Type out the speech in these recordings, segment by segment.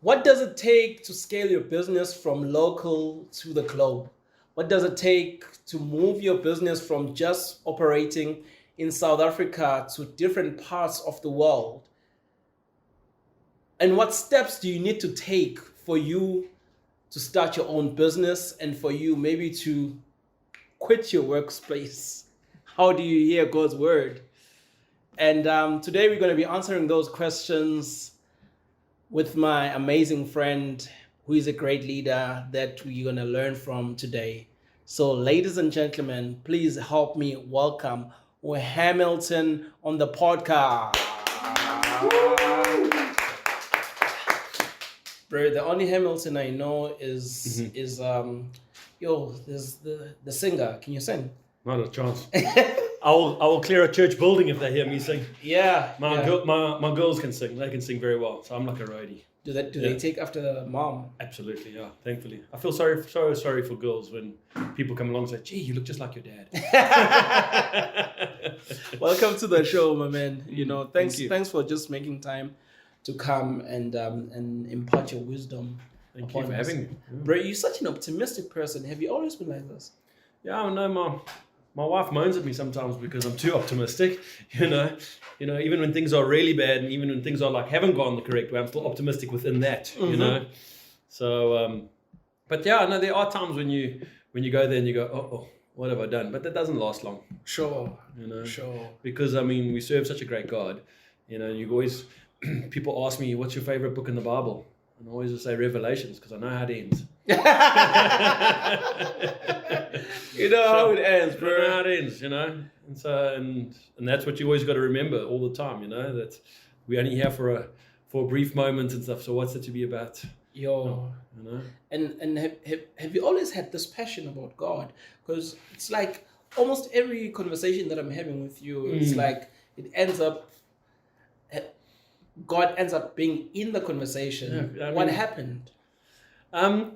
What does it take to scale your business from local to the globe? What does it take to move your business from just operating in South Africa to different parts of the world? And what steps do you need to take for you to start your own business and for you maybe to quit your workspace? How do you hear God's word? And today we're going to be answering those questions with my amazing friend who is a great leader that we're going to learn from today. So ladies and gentlemen, please help me welcome Hamilton on the podcast. Bro, the only Hamilton I know is there's the singer. Can you sing? Not a chance. I will clear a church building if they hear me sing. Yeah. My girls can sing. They can sing very well. So I'm like a roadie. Do they take after the mom? Absolutely, yeah. Thankfully, I feel so sorry for girls when people come along and say, "Gee, you look just like your dad." Welcome to the show, my man. Thanks for just making time to come and impart your wisdom. Thank you for having me. Yeah. Bro, you're such an optimistic person. Have you always been like this? Yeah, I know my wife moans at me sometimes because I'm too optimistic, even when things are really bad and even when things are like haven't gone the correct way, I'm still optimistic within that, So, but yeah, no, there are times when you go there and you go, oh, what have I done? But that doesn't last long. Sure. Sure. Because, we serve such a great God, you always, people ask me, what's your favorite book in the Bible? And I always just say Revelations because I know how it ends. You know how it ends, bro. I know how it ends, And so and that's what you always got to remember all the time, that we only here for a brief moment and stuff. So what's it to be about? And have you always had this passion about God? Because it's like almost every conversation that I'm having with you, it's like it ends up. God ends up being in the conversation. Yeah, what happened? I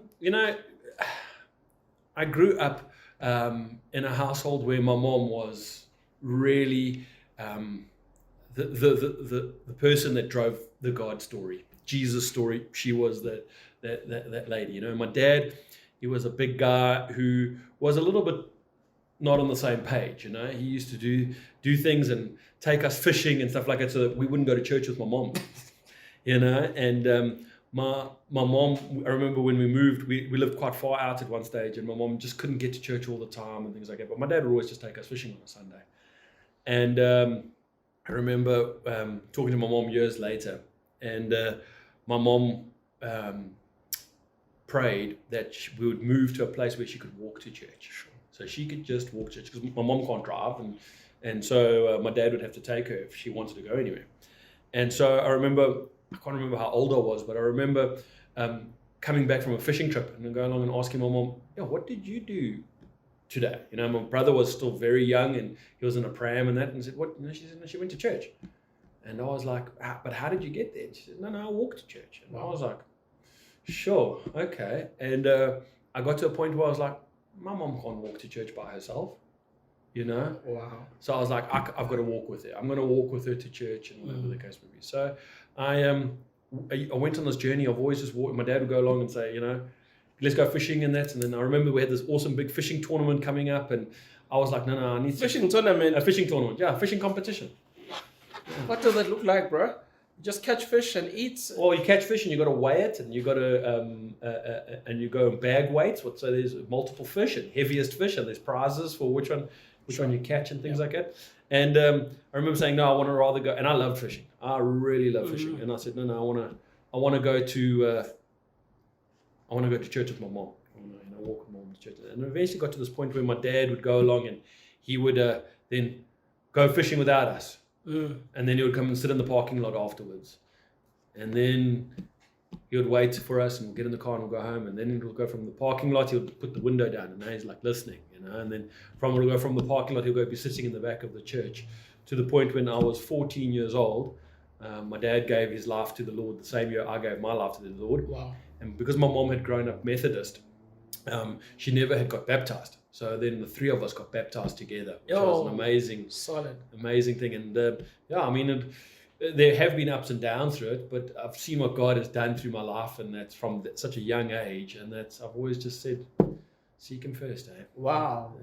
grew up in a household where my mom was really the person that drove the God story, Jesus story. She was that lady. My dad, he was a big guy who was a little bit not on the same page. He used to do things and take us fishing and stuff like that so that we wouldn't go to church with my mom. And my mom, I remember when we moved, we lived quite far out at one stage, and my mom just couldn't get to church all the time and things like that. But my dad would always just take us fishing on a Sunday. And I remember talking to my mom years later, and my mom prayed that we would move to a place where she could walk to church. So she could just walk to church, because my mom can't drive, and so my dad would have to take her if she wanted to go anywhere. And so I can't remember how old I was, but I remember coming back from a fishing trip and going along and asking my mom, what did you do today? My brother was still very young and he was in a pram and that, and said, what? She said, no, she went to church. And I was like, but how did you get there? And she said, no, I walked to church. And I was like, sure, okay. And I got to a point where I was like, my mom can't walk to church by herself. Wow. So I was like, I've got to walk with her. I'm going to walk with her to church and whatever the case may be. So I went on this journey. I've always just walked. My dad would go along and say, let's go fishing and that. And then I remember we had this awesome big fishing tournament coming up, and I was like, no, I need fishing tournament. A fishing tournament, yeah, fishing competition. Yeah. What does that look like, bro? You just catch fish and eat. Well, you catch fish and you got to weigh it, and you got to and you go and bag weights. So there's multiple fish and heaviest fish, and there's prizes for which one you catch and things like that. And I remember saying, no, I want to rather go. And I love fishing. I really love fishing. And I said, no, I want to go to church with my mom. I want to walk with mom to church. And eventually got to this point where my dad would go along and he would then go fishing without us. And then he would come and sit in the parking lot afterwards. And then he would wait for us and we'll get in the car and we'll go home. And then he'll go from the parking lot, he'll put the window down and now he's like listening, And then we'll go from the parking lot, he'll go be sitting in the back of the church, to the point when I was 14 years old. My dad gave his life to the Lord the same year I gave my life to the Lord. Wow. And because my mom had grown up Methodist, she never had got baptized. So then the three of us got baptized together, which was an amazing thing. And there have been ups and downs through it, but I've seen what God has done through my life, and that's from such a young age, and that's I've always just said, seek Him first, eh? Wow.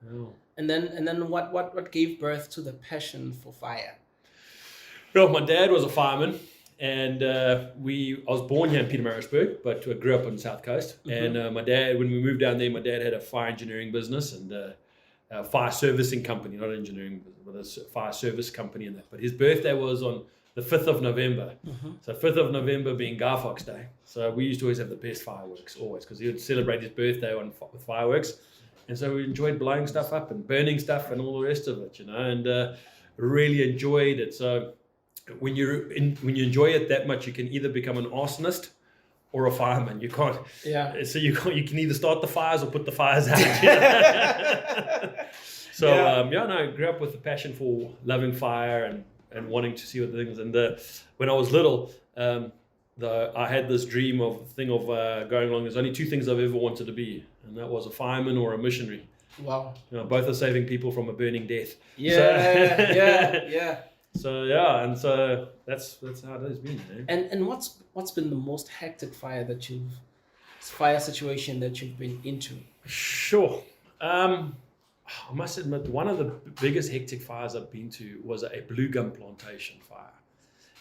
Yeah. And then what gave birth to the passion for fire? Well, my dad was a fireman, and I was born here in Pietermaritzburg, but I grew up on the South Coast. Mm-hmm. And my dad, when we moved down there, my dad had a fire engineering business and a fire servicing company, not engineering, but a fire service company and that. But his birthday was on the 5th of November. Mm-hmm. So 5th of November being Guy Fawkes Day. So we used to always have the best fireworks, always, because he would celebrate his birthday with fireworks. And so we enjoyed blowing stuff up and burning stuff and all the rest of it, and really enjoyed it. So when you enjoy it that much, you can either become an arsonist or a fireman. You can't. Yeah. So you can either start the fires or put the fires out. So I grew up with a passion for loving fire and wanting to see what things. And when I was little, I had this dream of going along. There's only two things I've ever wanted to be, and that was a fireman or a missionary. Wow. Both are saving people from a burning death. Yeah. So and so that's how it has been. Eh? And what's been the most hectic fire situation that you've been into? Sure. I must admit, one of the biggest hectic fires I've been to was a blue gum plantation fire,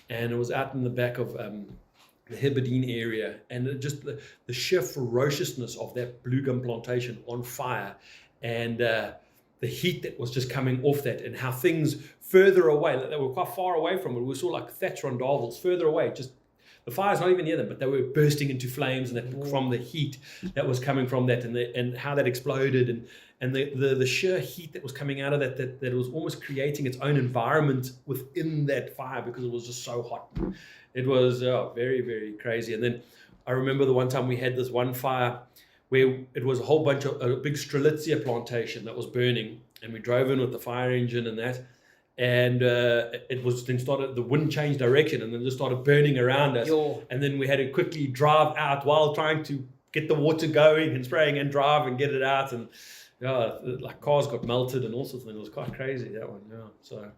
and it was out in the back of the Hebridean area, and just the sheer ferociousness of that blue gum plantation on fire, and the heat that was just coming off that, and how things further away, they were quite far away from it. We saw like Thatcher on Darvels further away, just the fire's not even near them, but they were bursting into flames, and that, from the heat that was coming from that, and how that exploded, and the sheer heat that was coming out of that was almost creating its own environment within that fire because it was just so hot. It was very, very crazy. And then I remember the one time we had this one fire where it was a big Strelitzia plantation that was burning, and we drove in with the fire engine and that, and the wind changed direction and then just started burning around us. And then we had to quickly drive out while trying to get the water going and spraying and drive and get it out, and like cars got melted and all sorts of things. It was quite crazy, that one. So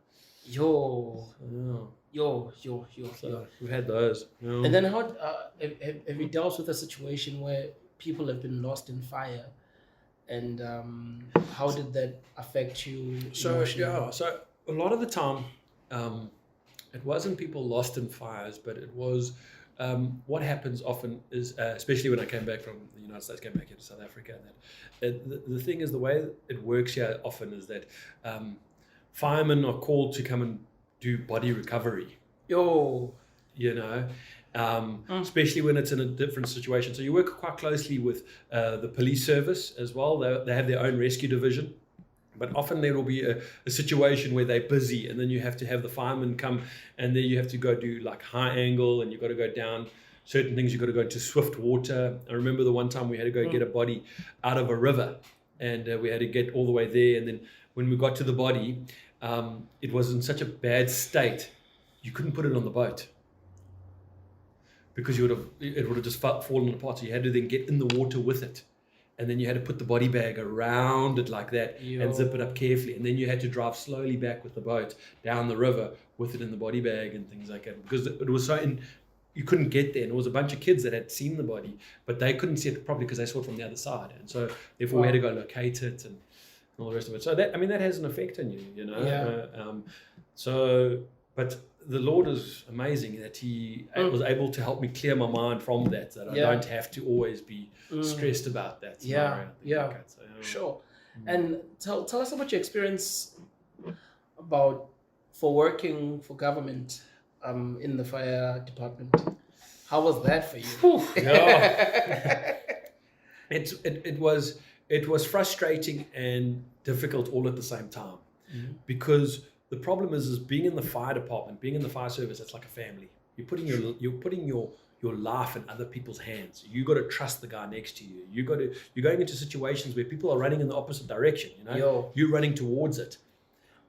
So we had those. And then how have you dealt with a situation where people have been lost in fire, and how did that affect you? So a lot of the time, it wasn't people lost in fires, but it was what happens often is, especially when I came back from the United States, came back here to South Africa, the thing is, the way it works here often is that firemen are called to come and do body recovery. Especially when it's in a different situation. So you work quite closely with the police service as well. They have their own rescue division. But often there will be a situation where they're busy, and then you have to have the firemen come, and then you have to go do like high angle, and you've got to go down certain things. You've got to go into swift water. I remember the one time we had to go get a body out of a river, and we had to get all the way there. And then when we got to the body, it was in such a bad state, you couldn't put it on the boat, because it would have just fallen apart. So you had to then get in the water with it. And then you had to put the body bag around it like that and zip it up carefully. And then you had to drive slowly back with the boat down the river with it in the body bag and things like that. Because it was you couldn't get there. And there was a bunch of kids that had seen the body, but they couldn't see it properly because they saw it from the other side. And so therefore we had to go locate it and all the rest of it. So that has an effect on you, but the Lord is amazing that He was able to help me clear my mind from that I don't have to always be stressed about that scenario. Sure. And tell us about your experience for working for government in the fire department. How was that for you? It was frustrating and difficult all at the same time, because the problem is being in the fire department, being in the fire service. It's like a family. You're putting your life in other people's hands. You got to trust the guy next to you. You're going into situations where people are running in the opposite direction. You're running towards it,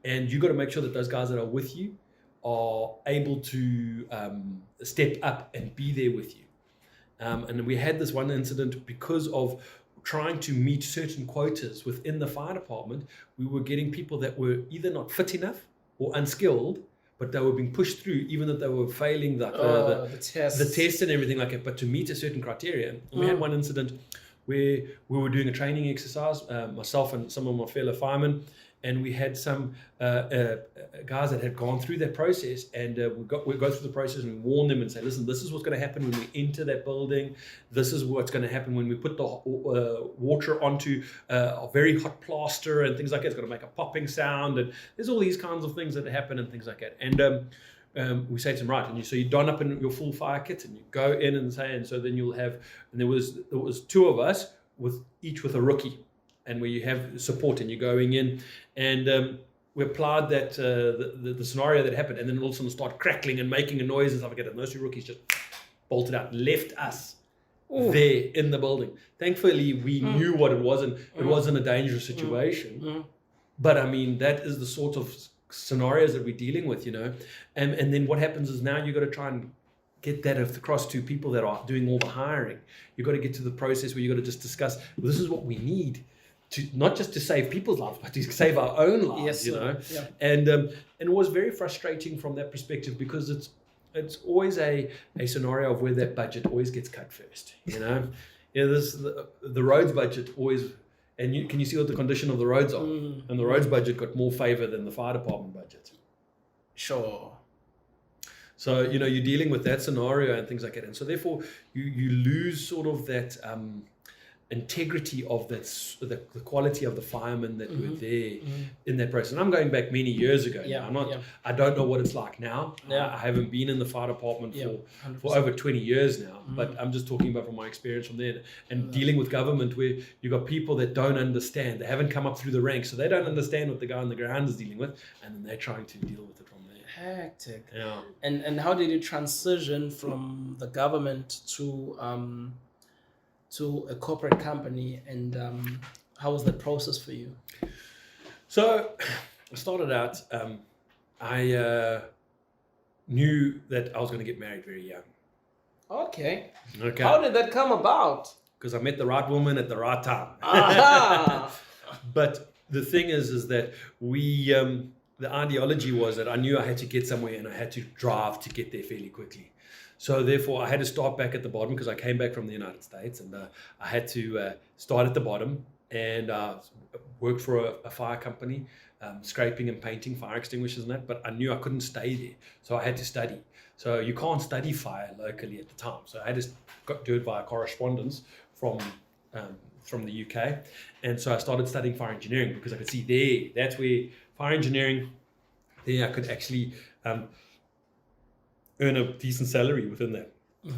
and you got to make sure that those guys that are with you are able to step up and be there with you. And we had this one incident because of trying to meet certain quotas within the fire department. We were getting people that were either not fit enough or unskilled, but they were being pushed through, even though they were failing the test and everything like that, but to meet a certain criteria. And we had one incident where we were doing a training exercise, myself and some of my fellow firemen, and we had some guys that had gone through that process, and we go through the process and warn them and say, listen, this is what's going to happen when we enter that building. This is what's going to happen when we put the water onto a very hot plaster and things like that. It's going to make a popping sound, and there's all these kinds of things that happen and things like that. And we say to them, right, and so you don up in your full fire kit and you go in and say, and so then you'll have, and there was two of us each with a rookie, and where you have support and you're going in, and we applied that the scenario that happened, and then all of a sudden started crackling and making a noise and stuff like that, and those two rookies just bolted out, left us there in the building. Thankfully, we knew what it was, and it wasn't a dangerous situation. But I mean, that is the sort of scenarios that we're dealing with, you know. And then what happens is now you've got to try and get that across to people that are doing all the hiring. You've got to get to the process where you've got to just discuss, well, this is what we need to, not just to save people's lives, but to save our own lives, yes, you know. Yeah. And it was very frustrating from that perspective, because it's always a scenario of where that budget always gets cut first, you know. This the roads budget always, and can you see what the condition of the roads are? And the roads budget got more favor than the fire department budget. Sure. So, you know, you're dealing with that scenario and things like that. And so therefore you lose sort of that integrity of that, the quality of the firemen that were there in that process. And I'm going back many years ago. I don't know what it's like now. I haven't been in the fire department for over 20 years now, but I'm just talking about from my experience from there, and dealing with government, where you've got people that don't understand. They haven't come up through the ranks, so they don't understand what the guy on the ground is dealing with, and then they're trying to deal with it from there. Hectic. Yeah. And how did you transition from the government to a corporate company, and how was that process for you? So I started out, I knew that I was going to get married very young. Okay. How did that come about? Because I met the right woman at the right time. Aha! But the thing is that we, the ideology was that I knew I had to get somewhere, and I had to drive to get there fairly quickly. So therefore, I had to start back at the bottom, because I came back from the United States, and I had to start at the bottom, and worked for a fire company, scraping and painting fire extinguishers and that. But I knew I couldn't stay there, so I had to study. So you can't study fire locally at the time, so I had to do it via correspondence from the UK, and so I started studying fire engineering, because I could see that's where fire engineering, there I could actually earn a decent salary within that,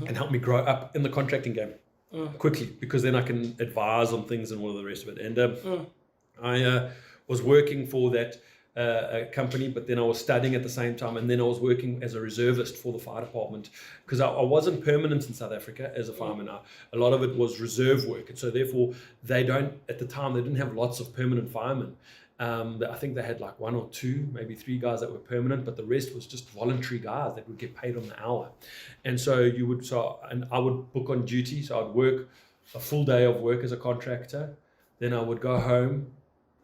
and help me grow up in the contracting game quickly, because then I can advise on things and all of the rest of it. And I was working for that company, but then I was studying at the same time, and then I was working as a reservist for the fire department, because I wasn't permanent in South Africa as a fireman. A lot of it was reserve work, and so therefore at the time they didn't have lots of permanent firemen. I think they had like one or two, maybe three guys that were permanent, but the rest was just voluntary guys that would get paid on the hour. And so I would book on duty. So I'd work a full day of work as a contractor. Then I would go home,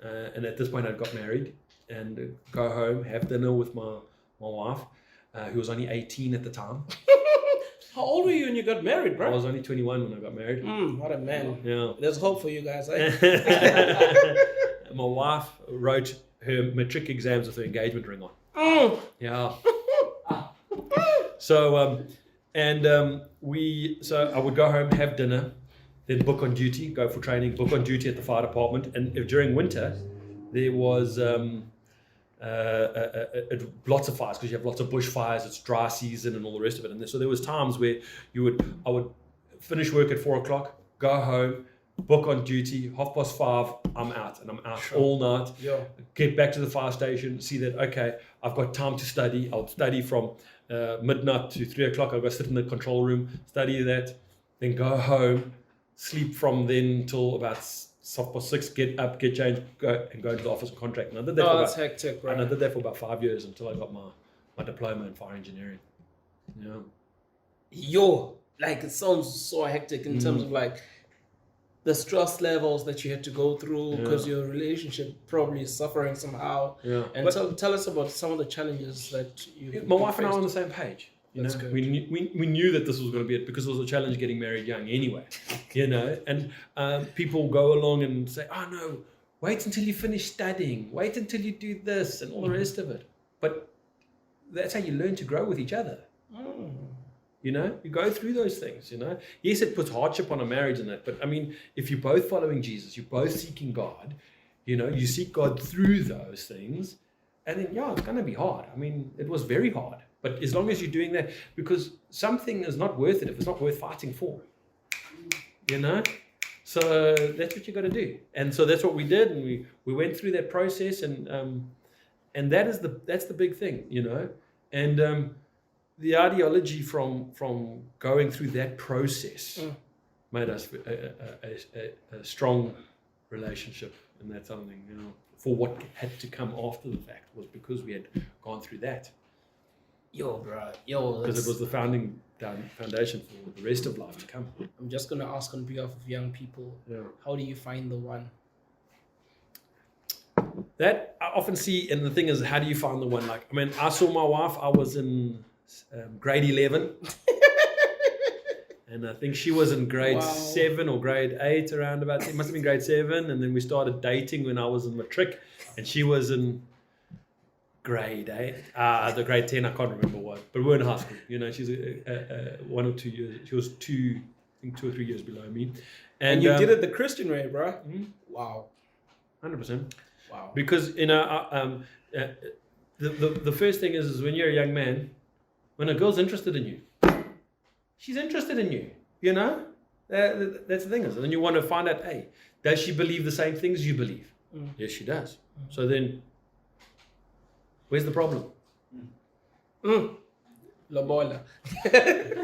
and at this point I'd got married, and go home, have dinner with my wife, who was only 18 at the time. How old were you when you got married, bro? I was only 21 when I got married. What a man. Yeah. There's hope for you guys, eh? My wife wrote her matric exams with her engagement ring on. Yeah. So I would go home, have dinner, then book on duty, go for training, book on duty at the fire department. And if during winter there was lots of fires, because you have lots of bushfires, it's dry season and all the rest of it. And so there was times where I would finish work at 4 o'clock, go home, book on duty, 5:30, I'm out, and I'm out all night. Yeah. Get back to the fire station, see that, okay, I've got time to study. I'll study from midnight to 3 o'clock. I'll go sit in the control room, study that, then go home, sleep from then till about 6:30, get up, get changed, go into the office and contract. And I did that that's hectic, bro. And I did that for about 5 years until I got my diploma in fire engineering. Yeah. Yo, like, it sounds so hectic in terms of like the stress levels that you had to go through because Yeah. your relationship probably is suffering somehow. Yeah. And But tell us about some of the challenges that you. my wife and I are on the same page. That's good. We knew that this was going to be it because it was a challenge getting married young anyway. And people go along and say, "Oh no, wait until you finish studying. Wait until you do this and all the rest of it." But that's how you learn to grow with each other. Mm. You go through those things. Yes, it puts hardship on a marriage and that, but I mean, if you're both following Jesus, you're both seeking God. You seek God through those things, and then it's going to be hard. I mean, it was very hard. But as long as you're doing that, because something is not worth it if it's not worth fighting for. So that's what you got to do. And so that's what we did, and we went through that process, and that's the big thing, And the ideology from going through that process made us a strong relationship, and that's something, for what had to come after the fact was because we had gone through that. Because it was the foundation for the rest of life to come. I'm just going to ask on behalf of young people, how do you find the one? That I often see, and the thing is, how do you find the one? Like, I mean, I saw my wife, I was in grade 11. And I think she was in grade 7 or grade 8, around about, it must have been grade 7. And then we started dating when I was in matric, and she was in grade 8, the grade 10, I can't remember what, but we're in high school. She's 1 or 2 years. She was 2 or 3 years below me. And you did it the Christian way, bro. Wow. 100%. Wow. Because the first thing is when you're a young man, when a girl's interested in you, she's interested in you. That's the thing is, and then you want to find out, hey, does she believe the same things you believe? Yes, she does. So then, where's the problem? Lobola.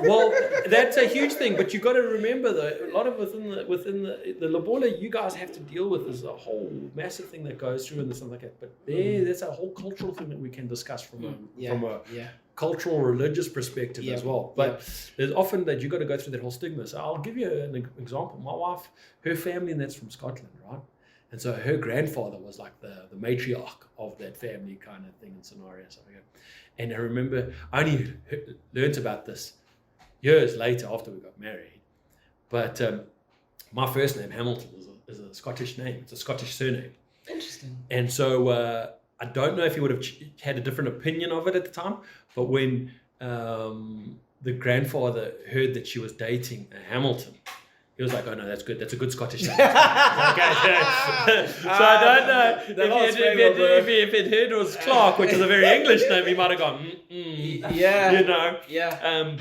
Well, that's a huge thing, but you got to remember though, a lot of within the lobola you guys have to deal with is a whole massive thing that goes through and stuff like that. But that's a whole cultural thing that we can discuss from a cultural religious perspective as well. But there's often that you got to go through that whole stigma. So I'll give you an example. My wife, her family, and that's from Scotland, right? And so her grandfather was like the matriarch of that family kind of thing and scenario. So, and I remember I only learned about this years later after we got married. But my first name, Hamilton, is a Scottish name. It's a Scottish surname. Interesting. And so I don't know if he would have had a different opinion of it at the time. But when the grandfather heard that she was dating a Hamilton, he was like, "Oh no, that's good. That's a good Scottish name." So I don't know if it heard it was Clarke, which is a very English name, he might have gone,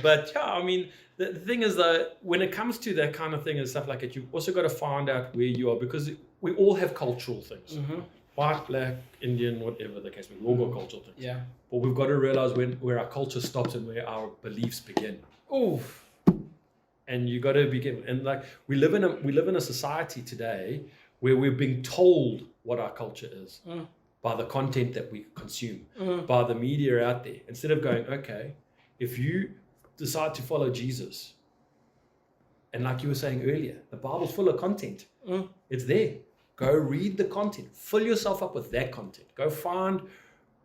But I mean, the thing is that when it comes to that kind of thing and stuff like that, you've also got to find out where you are, because we all have cultural things. White, black, Indian, whatever the case, we all got cultural things. Yeah. But we've got to realize where our culture stops and where our beliefs begin. Oof. And you got to begin, and like we live in a society today where we're being told what our culture is by the content that we consume, by the media out there. Instead of going, okay, if you decide to follow Jesus, and like you were saying earlier, the Bible's full of content. It's there. Go read the content. Fill yourself up with that content. Go find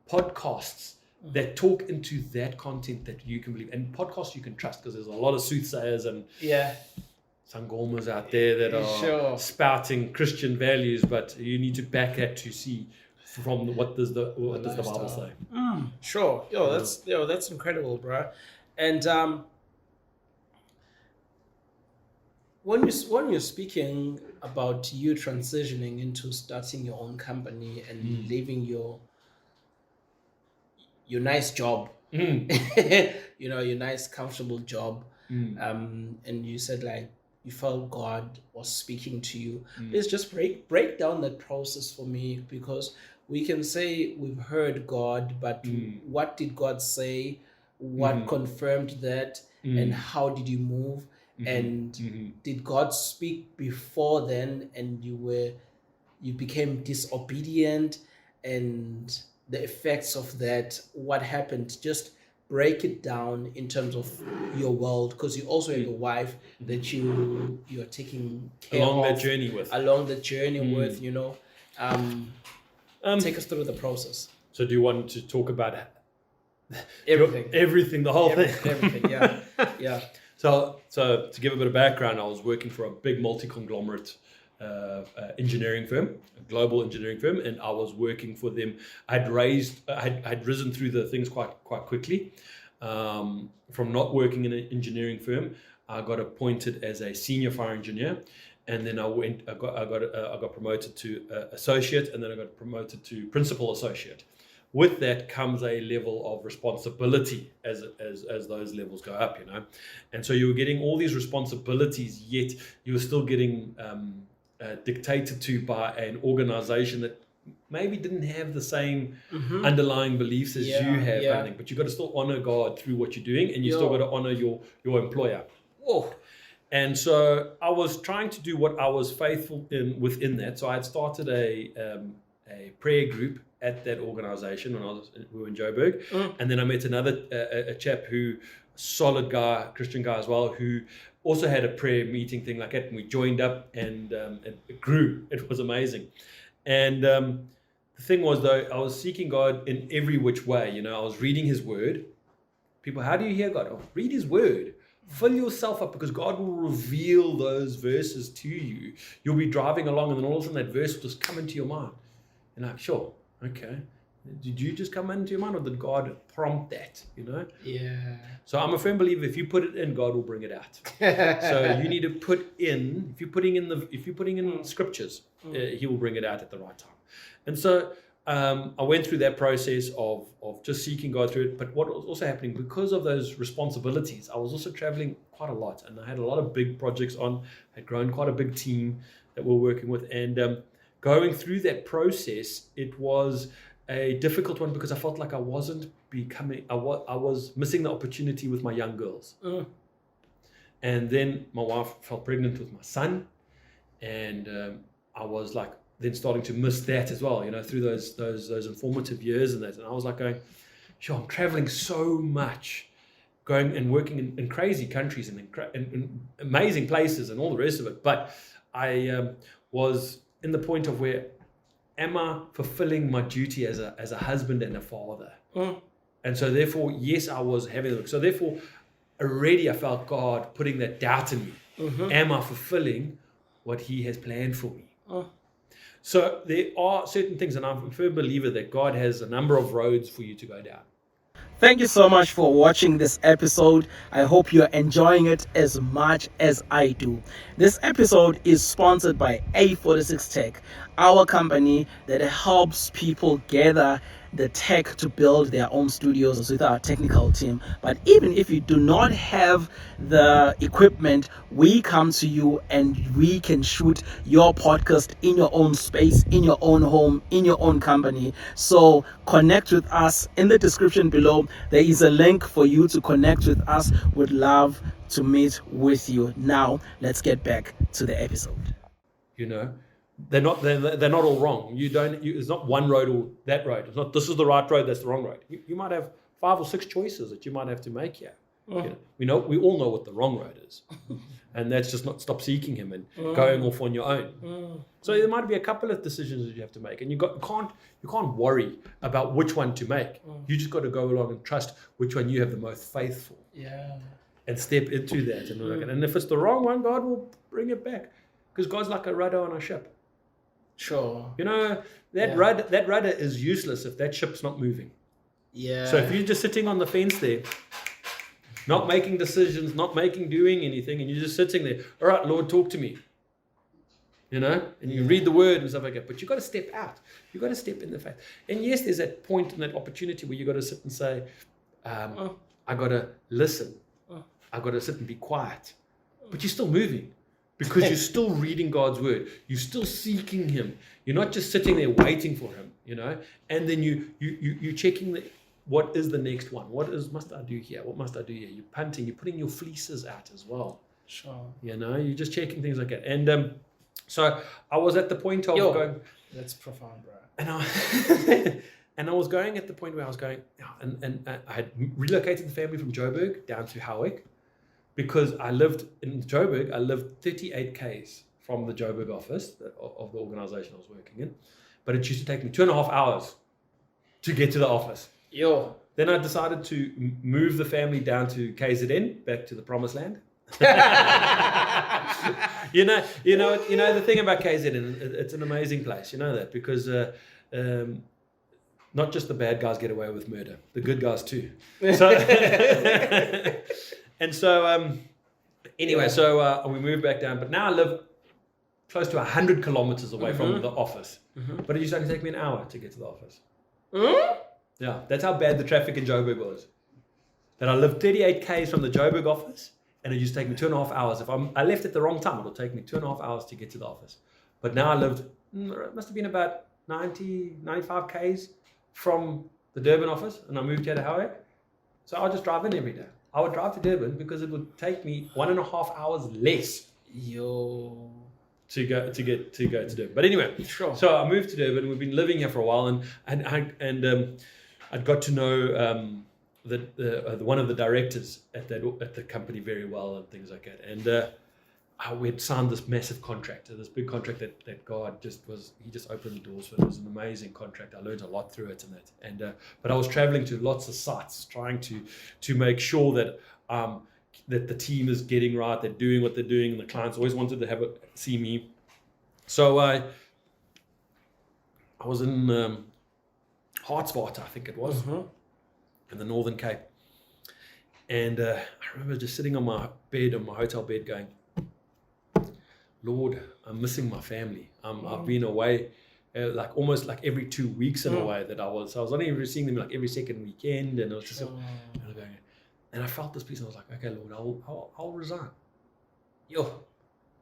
podcasts that talk into that content that you can believe, and podcasts you can trust, because there's a lot of soothsayers and sangomas out there that are spouting Christian values, but you need to back that to see from what does the Bible say. Sure. That's incredible, bro. And when you're speaking about you transitioning into starting your own company and leaving your nice job, your nice comfortable job, and you said like you felt God was speaking to you. Let's just break down that process for me, because we can say we've heard God, but what did God say? What confirmed that? And how did you move? And did God speak before then, and you became disobedient, and the effects of that, what happened? Just break it down in terms of your world, because you also have a wife that you're taking care along of that journey with. with, take us through the process. So do you want to talk about Everything, the whole thing? Everything, yeah. So to give a bit of background, I was working for a big multi-conglomerate engineering firm, a global engineering firm, and I was working for them. I'd risen through the things quite quickly. From not working in an engineering firm, I got appointed as a senior fire engineer, and then I got promoted to associate, and then I got promoted to principal associate. With that comes a level of responsibility as those levels go up, and so you were getting all these responsibilities, yet you were still getting dictated to by an organization that maybe didn't have the same underlying beliefs as you have, I think. But you got to still honor God through what you're doing, and you still got to honor your employer. Whoa. And so I was trying to do what I was faithful in within that. So I had started a prayer group at that organization when we were in Joburg, and then I met another a chap solid guy, Christian guy as well, who also had a prayer meeting thing like that, and we joined up, and it grew. It was amazing. And the thing was, though, I was seeking God in every which way. I was reading His Word. People, how do you hear God? Oh, read His Word. Fill yourself up, because God will reveal those verses to you. You'll be driving along, and then all of a sudden that verse will just come into your mind. And I'm sure, okay. Did you just come into your mind, or did God prompt that? Yeah. So I'm a firm believer, if you put it in, God will bring it out. So you need to put in, if you're putting in scriptures, He will bring it out at the right time. And so I went through that process of just seeking God through it. But what was also happening, because of those responsibilities, I was also traveling quite a lot, and I had a lot of big projects on. Had grown quite a big team that we're working with, and going through that process, it was a difficult one, because I felt like I wasn't becoming. I was missing the opportunity with my young girls. And then my wife fell pregnant with my son, and I was like, then starting to miss that as well, through those informative years and that. And I was like going, sure, I'm traveling so much, going and working in crazy countries and in amazing places and all the rest of it. But I was in the point of where, am I fulfilling my duty as a husband and a father? And so therefore, yes, I was having a look. So therefore, already I felt God putting that doubt in me. Am I fulfilling what He has planned for me? So there are certain things, and I'm a firm believer that God has a number of roads for you to go down. Thank you so much for watching this episode. I hope you're enjoying it as much as I do. This episode is sponsored by A46 Tech, our company that helps people gather the tech to build their own studios with our technical team. But even if you do not have the equipment, we come to you and we can shoot your podcast in your own space, in your own home, in your own company. So connect with us. In the description below, there is a link for you to connect with us. Would love to meet with you. Now, let's get back to the episode. They're not all wrong. It's not one road or that road. It's not, this is the right road, that's the wrong road. You might have 5 or 6 choices that you might have to make here. We all know what the wrong road is. And that's just not stop seeking Him and going off on your own. So there might be a couple of decisions that you have to make, and you can't worry about which one to make. You just got to go along and trust which one you have the most faithful. And step into that and if it's the wrong one, God will bring it back, because God's like a rudder on a ship. Sure. That rudder is useless if that ship's not moving. So if you're just sitting on the fence there, not making decisions, doing anything, and you're just sitting there, all right, Lord, talk to me. And you read the Word and stuff like that. But you've got to step out. You've got to step in the faith. And yes, there's that point and that opportunity where you've got to sit and say, I got to listen. I got to sit and be quiet. But you're still moving. Because you're still reading God's Word. You're still seeking Him. You're not just sitting there waiting for Him, And then you're checking what is the next one? Must I do here? What must I do here? You're punting. You're putting your fleeces out as well. Sure. You're just checking things like that. And so I was at the point of going. That's profound, bro. And I was going at the point where I was going, and I had relocated the family from Joburg down to Howick because I lived in Joburg. I lived 38 Ks from the Joburg office of the organization I was working in. But it used to take me 2.5 hours to get to the office. Yo. Then I decided to move the family down to KZN, back to the promised land. you know the thing about KZN, it's an amazing place. You know that because not just the bad guys get away with murder, the good guys too. So, and so anyway, so we moved back down, but now I live close to 100 kilometers away from the office. But it used to only take me an hour to get to the office. Yeah, that's how bad the traffic in Joburg was. That I lived 38 Ks from the Joburg office, and it used to take me 2.5 hours. If I left at the wrong time, it'll take me 2.5 hours to get to the office. But now I lived, it must have been about 95 Ks from the Durban office, and I moved here to Howick. So I would just drive in every day. I would drive to Durban because it would take me 1.5 hours less. Yo. To go to Durban. But anyway, sure. So I moved to Durban. We've been living here for a while, and I'd got to know one of the directors at the company very well and things like that. And we had signed this massive contract, this big contract that God he just opened the doors for. It was an amazing contract. I learned a lot through it and that. But I was traveling to lots of sites, trying to make sure that that the team is getting right, they're doing what they're doing, and the clients always wanted to see me. So I was in Hartswater, I think it was, in the Northern Cape. And I remember just sitting on my hotel bed going, Lord, I'm missing my family. I've been away almost like every 2 weeks in a way that I was. So I was only seeing them like every second weekend, and I was just and I felt this peace, and I was like, okay, Lord, I'll resign.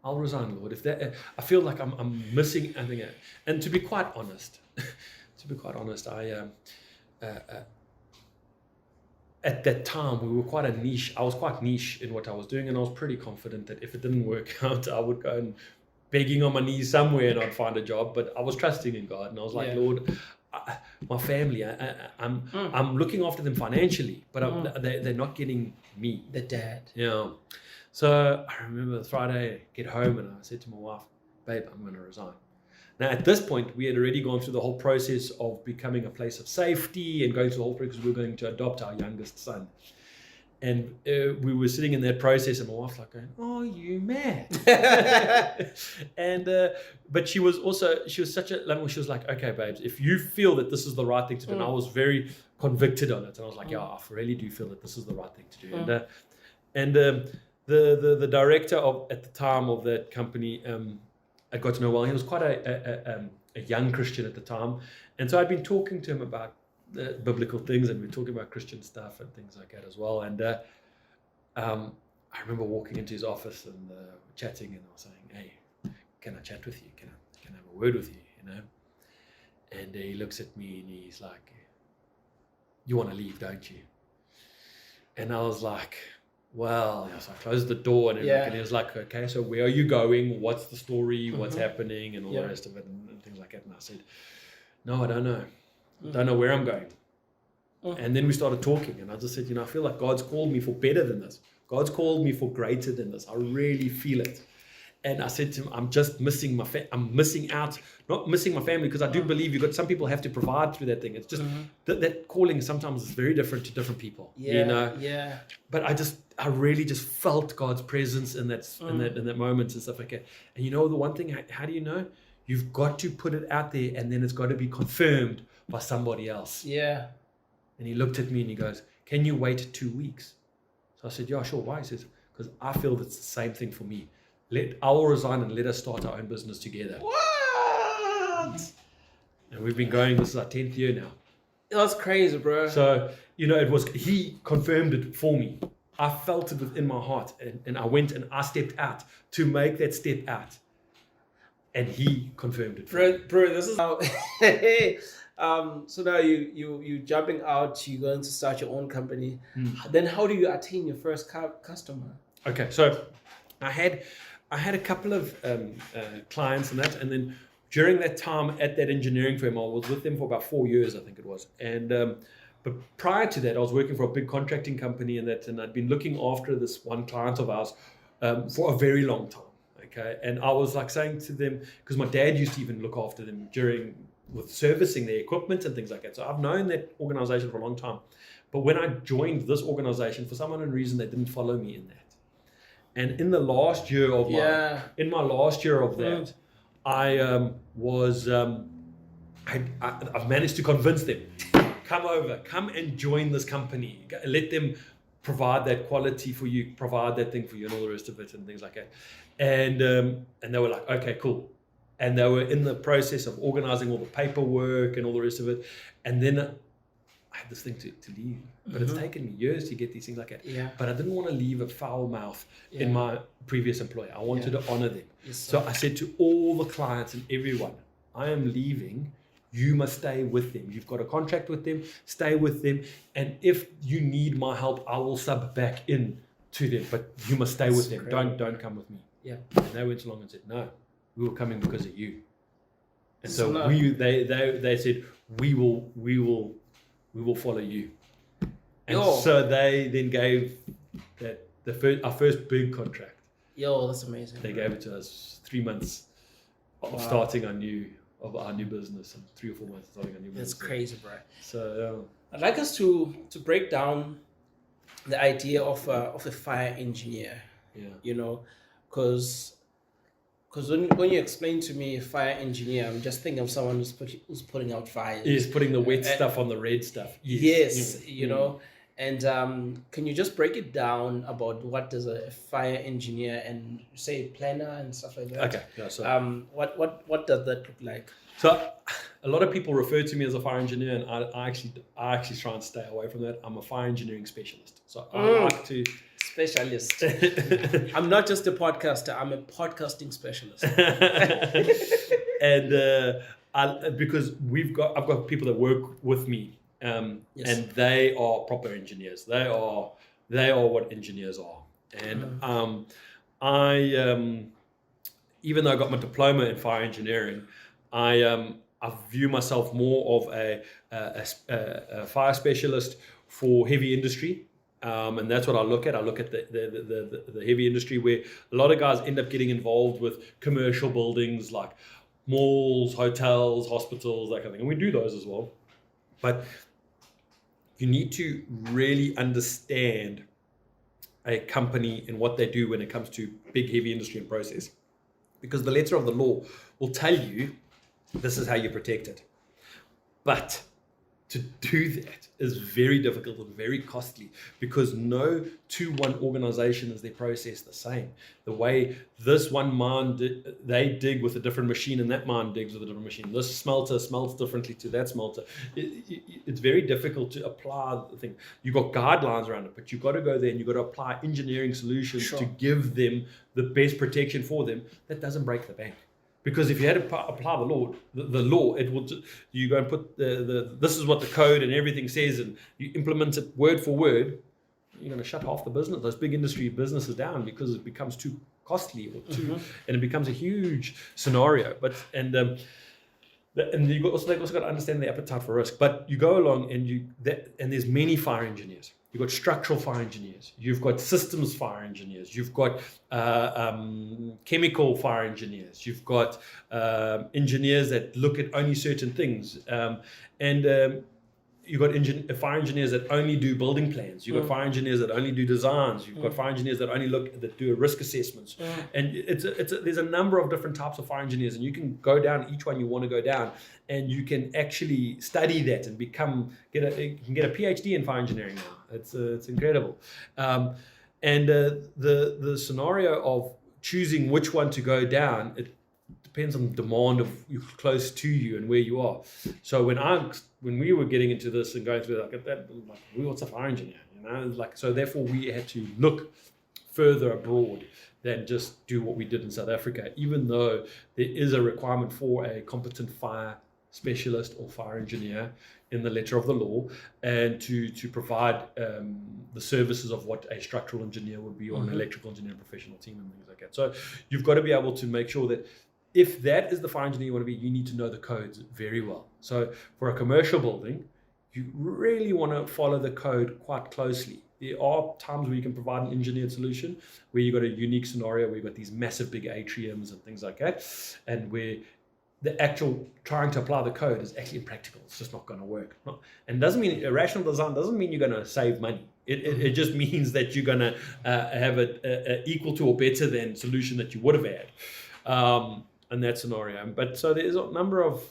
I'll resign, Lord. If that, I feel like I'm missing anything. And to be quite honest, I at that time we were quite a niche. I was quite niche in what I was doing, and I was pretty confident that if it didn't work out, I would go and begging on my knees somewhere and I'd find a job. But I was trusting in God, and I was like, Lord, my family, I'm looking after them financially, but they're not getting me. The dad. Yeah. So I remember Friday, I get home and I said to my wife, babe, I'm going to resign. Now, at this point, we had already gone through the whole process of becoming a place of safety and going through the whole process because we were going to adopt our youngest son. And we were sitting in that process, and my wife's like going, "Oh, you mad?" But she was such a, she was like, "Okay, babes, if you feel that this is the right thing to do," and I was very convicted on it, and I was like, "Yeah, I really do feel that this is the right thing to do." And the director at the time of that company, I got to know well. He was quite a young Christian at the time, and so I'd been talking to him about biblical things, and we were talking about Christian stuff and things like that as well. And I remember walking into his office and chatting, and I was saying, "Hey, can I chat with you? Can I have a word with you? You know?" And he looks at me and he's like, "You want to leave, don't you?" And I was like, "Well," so I closed the door and everything. And he was like, "Okay, so where are you going? What's the story? What's happening?" And all the rest of it and things like that. And I said, "No, I don't know. Don't know where I'm going." And then we started talking, and I just said, I feel like God's called me for better than this. God's called me for greater than this. I really feel it. And I said to him, I'm just missing I'm missing out, not missing my family, because I do believe some people have to provide through that thing. It's just that calling sometimes is very different to different people. Yeah. But I really just felt God's presence in that moment and stuff like that. And the one thing, how do you know? You've got to put it out there, and then it's got to be confirmed by somebody else. Yeah. And he looked at me and he goes, "Can you wait 2 weeks?" So I said, "Yeah, sure." Why? He says, "Because I feel that's the same thing for me. I will resign and let us start our own business together." What? And we've been going, this is our 10th year now. That's crazy, bro. So, he confirmed it for me. I felt it within my heart, and I went and I stepped out to make that step out. And he confirmed it. Bro, this is how. So now you jumping out, you're going to start your own company. Then how do you attain your first customer? Okay, so I had a couple of clients and that, and then during that time at that engineering firm, I was with them for about 4 years, I think it was. And but prior to that, I was working for a big contracting company, and I'd been looking after this one client of ours for a very long time. Okay, and I was like saying to them, because my dad used to even look after them with servicing their equipment and things like that. So I've known that organization for a long time. But when I joined this organization, for some unknown reason, they didn't follow me in that. And in the last year of that, I've managed to convince them, come and join this company. Let them provide that quality for you, provide that thing for you, and all the rest of it, and things like that. And they were like, okay, cool. And they were in the process of organizing all the paperwork and all the rest of it. And then I had this thing to leave, but it's taken me years to get these things like that. Yeah. But I didn't want to leave a foul mouth in my previous employer. I wanted to honor them. Yes, so I said to all the clients and everyone, I am leaving. You must stay with them. You've got a contract with them. Stay with them. And if you need my help, I will sub back in to them. But you must stay with them. Don't come with me. Yeah. And they went along and said, no, we were coming because of you. And so they said, we will follow you. And so they then gave our first big contract. Yo, that's amazing. They gave it to us 3 months of starting our new business, and 3 or 4 months of starting our new business. That's crazy, bro. So I'd like us to break down the idea of a fire engineer. Yeah. You know, because when you explain to me fire engineer, I'm just thinking of someone who's putting out fires. Yes, putting the wet stuff on the red stuff. Yes, you know. And can you just break it down about what does a fire engineer and say planner and stuff like that? Okay. Yeah, so what does that look like? So a lot of people refer to me as a fire engineer, and I actually try and stay away from that. I'm a fire engineering specialist. So I like to specialist. I'm not just a podcaster. I'm a podcasting specialist. And because I've got people that work with me, and they are proper engineers. They are what engineers are. And I even though I got my diploma in fire engineering, I view myself more of a fire specialist for heavy industry. And that's what I look at. I look at the heavy industry, where a lot of guys end up getting involved with commercial buildings like malls, hotels, hospitals, that kind of thing. And we do those as well. But you need to really understand a company and what they do when it comes to big, heavy industry and process. Because the letter of the law will tell you this is how you protect it. But to do that is very difficult and very costly, because no one organization is their process the same. The way this one mine they dig with a different machine, and that mine digs with a different machine. This smelter smelts differently to that smelter. It's very difficult to apply the thing. You've got guidelines around it, but you've got to go there and you've got to apply engineering solutions to give them the best protection for them that doesn't break the bank. Because if you had to apply the law, it will. You go and put this is what the code and everything says, and you implement it word for word. You're going to shut half the business, those big industry businesses, down, because it becomes too costly and it becomes a huge scenario. And they've also got to understand the appetite for risk. But you go along and there's many fire engineers. You've got structural fire engineers. You've got systems fire engineers. You've got chemical fire engineers. You've got engineers that look at only certain things. You've got fire engineers that only do building plans. You've got fire engineers that only do designs. You've got fire engineers that do risk assessments. And there's a number of different types of fire engineers, and you can go down each one you want to go down, and you can actually study that and you can get a PhD in fire engineering now. It's incredible. The scenario of choosing which one to go down, it depends on the demand of close to you and where you are. So when we were getting into this and going through we want a fire engineer, so therefore we had to look further abroad than just do what we did in South Africa, even though there is a requirement for a competent fire specialist or fire engineer in the letter of the law, and to provide the services of what a structural engineer would be, or an electrical engineer professional team and things like that. So you've got to be able to make sure that if that is the fire engineer you want to be, you need to know the codes very well. So for a commercial building, you really want to follow the code quite closely. There are times where you can provide an engineered solution, where you've got a unique scenario where you've got these massive big atriums and things like that, and where the actual trying to apply the code is actually impractical. It's just not going to work. And doesn't mean rational design doesn't mean you're going to save money. It just means that you're going to have a equal to or better than solution that you would have had in that scenario. But so there's a number of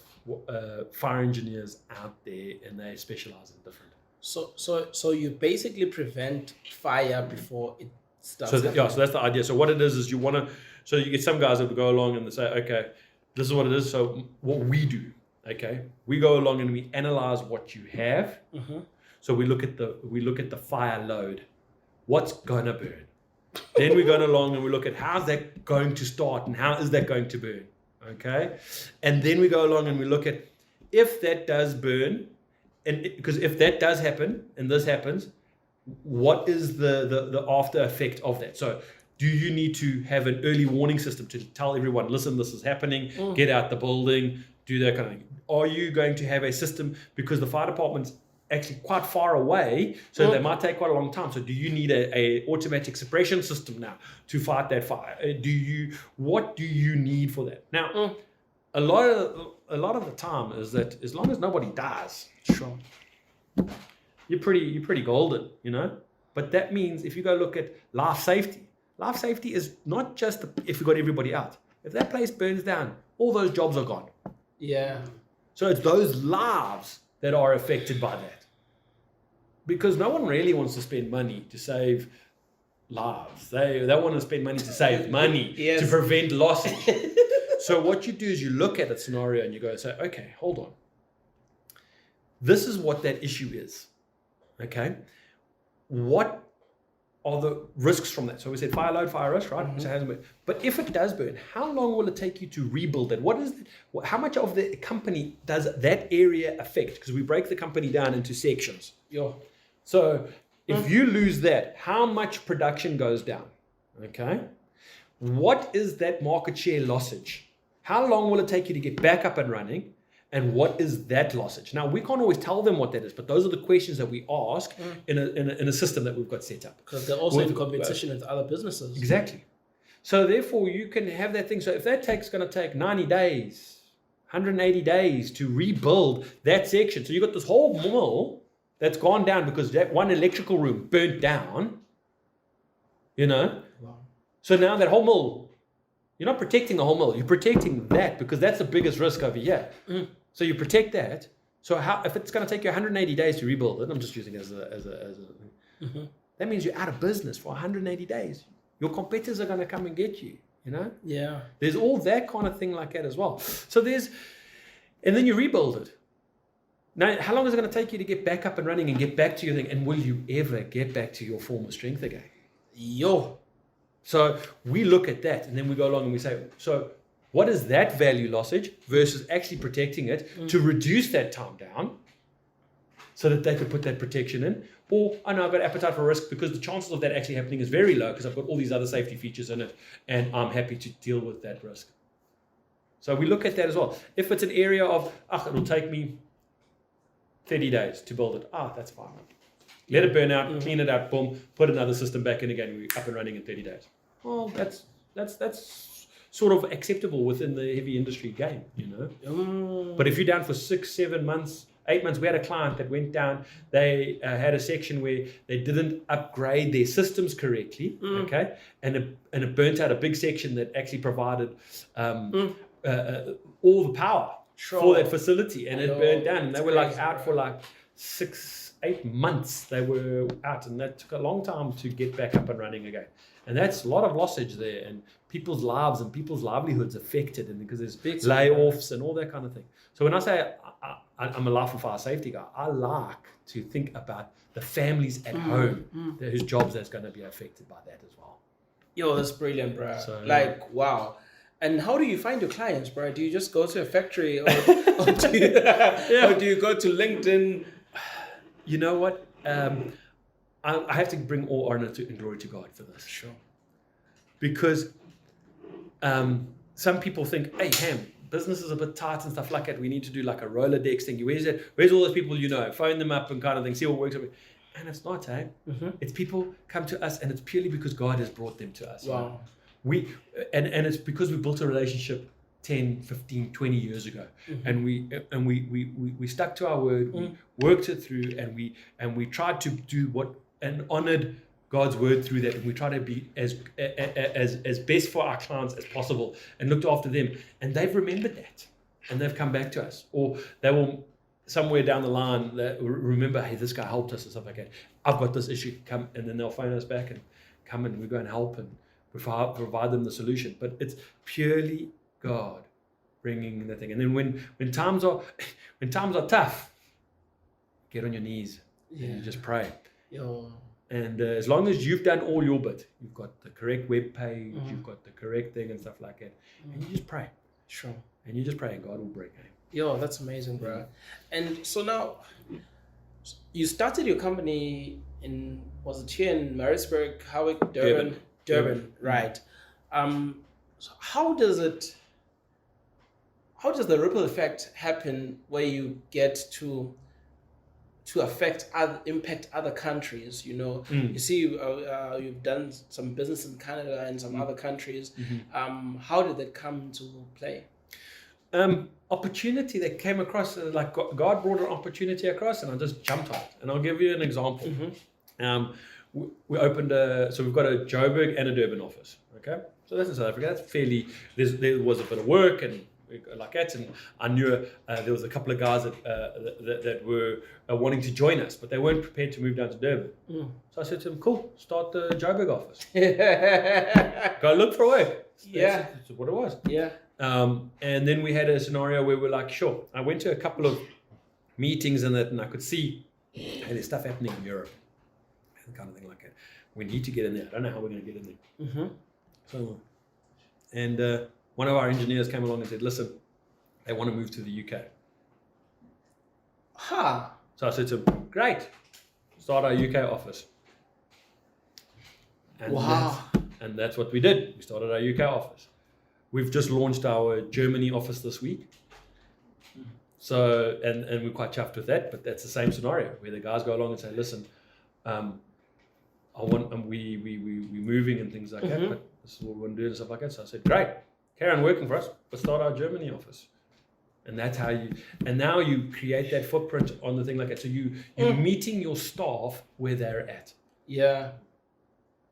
fire engineers out there, and they specialize in different. So you basically prevent fire before it starts. So that's the idea. So what it is you want to. So you get some guys that will go along and they say, okay, this is what it is. So what we do, okay, we go along and we analyze what you have. Mm-hmm. So we look at the fire load, what's gonna burn. Then we go along and we look at how's that going to start and how is that going to burn, okay? And then we go along and we look at if that does burn, and because if that does happen and this happens, what is the after effect of that? So do you need to have an early warning system to tell everyone, listen, this is happening, get out the building, do that kind of thing? Are you going to have a system, because the fire department's actually quite far away, so they might take quite a long time. So do you need a automatic suppression system now to fight that fire? What do you need for that? Now, a lot of the time is that as long as nobody dies, sure, you're pretty golden, you know. But that means if you go look at life safety is not just if you got everybody out. If that place burns down, all those jobs are gone. Yeah. So it's those lives that are affected by that. Because no one really wants to spend money to save lives. They want to spend money to save money, yes, to prevent losses. So what you do is you look at a scenario and you go and say, okay, hold on. This is what that issue is. Okay? What are the risks from that? So we said fire load, fire risk, right? So it hasn't burned. But if it does burn, how long will it take you to rebuild it? How much of the company does that area affect? Because we break the company down into sections. Yeah. So if you lose that, how much production goes down? Okay. What is that market share lossage? How long will it take you to get back up and running? And what is that lossage? Now, we can't always tell them what that is, but those are the questions that we ask in a system that we've got set up. Because they're also in competition with other businesses. Exactly. So therefore, you can have that thing. So if that going to take 90 days, 180 days to rebuild that section. So you've got this whole mill that's gone down because that one electrical room burnt down, you know. Wow. So now that whole mill, you're not protecting the whole mill. You're protecting that because that's the biggest risk over here. So you protect that. So if it's going to take you 180 days to rebuild it, I'm just using it as a that means you're out of business for 180 days. Your competitors are going to come and get you, you know? Yeah. There's all that kind of thing like that as well. So and then you rebuild it. Now, how long is it going to take you to get back up and running and get back to your thing? And will you ever get back to your former strength again? Yo. So we look at that and then we go along and we say, so what is that value lossage versus actually protecting it to reduce that time down so that they could put that protection in? Or, I know I've got appetite for risk because the chances of that actually happening is very low because I've got all these other safety features in it and I'm happy to deal with that risk. So we look at that as well. If it's an area of, it'll take me 30 days to build it. That's fine. Let it burn out, clean it out, boom, put another system back in again, we're up and running in 30 days. Well, that's sort of acceptable within the heavy industry game, you know. But if you're down for 6, 7 months, 8 months, we had a client that went down, they had a section where they didn't upgrade their systems correctly, okay, and it burnt out a big section that actually provided all the power for that facility, and it burned down, and they were like out for like 6, 8 months. They were out, and that took a long time to get back up and running again. And that's a lot of lossage there, and people's lives and people's livelihoods affected, and because there's layoffs and all that kind of thing. So when I say I'm a life and fire safety guy, I like to think about the families at home whose jobs that's going to be affected by that as well. Yo, that's brilliant, bro. So, wow. And how do you find your clients, bro? Do you just go to a factory or do you go to LinkedIn? You know what? I have to bring all honor and glory to God for this. Sure. Because some people think, hey, Ham, business is a bit tight and stuff like that. We need to do like a Rolodex thing. Where's all those people phone them up and kind of thing, see what works. And it's not, hey? It's people come to us, and it's purely because God has brought them to us. Wow. And it's because we built a relationship 10, 15, 20 years ago. And we stuck to our word, we worked it through, and we tried to do and honored God's word through that, and we try to be as best for our clients as possible and looked after them. And they've remembered that, and they've come back to us, or they will somewhere down the line remember, hey, this guy helped us and stuff like that. I've got this issue, come, and then they'll phone us back and come, and we go and help and provide them the solution. But it's purely God bringing the thing. And then when times are tough, get on your knees and you just pray. And as long as you've done all your bit, you've got the correct web page, you've got the correct thing and stuff like that, and you just pray. Sure. And you just pray, and God will bring it. Yo, that's amazing, bro. And so now, you started your company was it here in Maritzburg, Howick, Durban, right? So how does the ripple effect happen where you get to impact other countries? You see, you've done some business in Canada and some other countries. How did that come to play? Opportunity that came across, like God brought an opportunity across, and I just jumped on it. And I'll give you an example. We opened so we've got a Joburg and a Durban office. Okay, so that's in South Africa. That's fairly. There was a bit of work and like that, and I knew there was a couple of guys that were wanting to join us, but they weren't prepared to move down to Durban. So I said to them, "Cool, start the Joburg office. Go look for work." That's what it was. Yeah. And then we had a scenario where we're like, sure. I went to a couple of meetings and I could see, hey, there's stuff happening in Europe, and kind of thing like that. We need to get in there. I don't know how we're going to get in there. So, and one of our engineers came along and said, listen, they want to move to the UK. So I said to him, great, start our UK office. And that's what we did. We started our UK office. We've just launched our Germany office this week. So, and we're quite chuffed with that, but that's the same scenario where the guys go along and say, listen, we're moving and things like that, but this is what we want to do and stuff like that. So I said, great, carry on working for us, but start our Germany office. And that's how now you create that footprint on the thing like that. So you're meeting your staff where they're at. Yeah.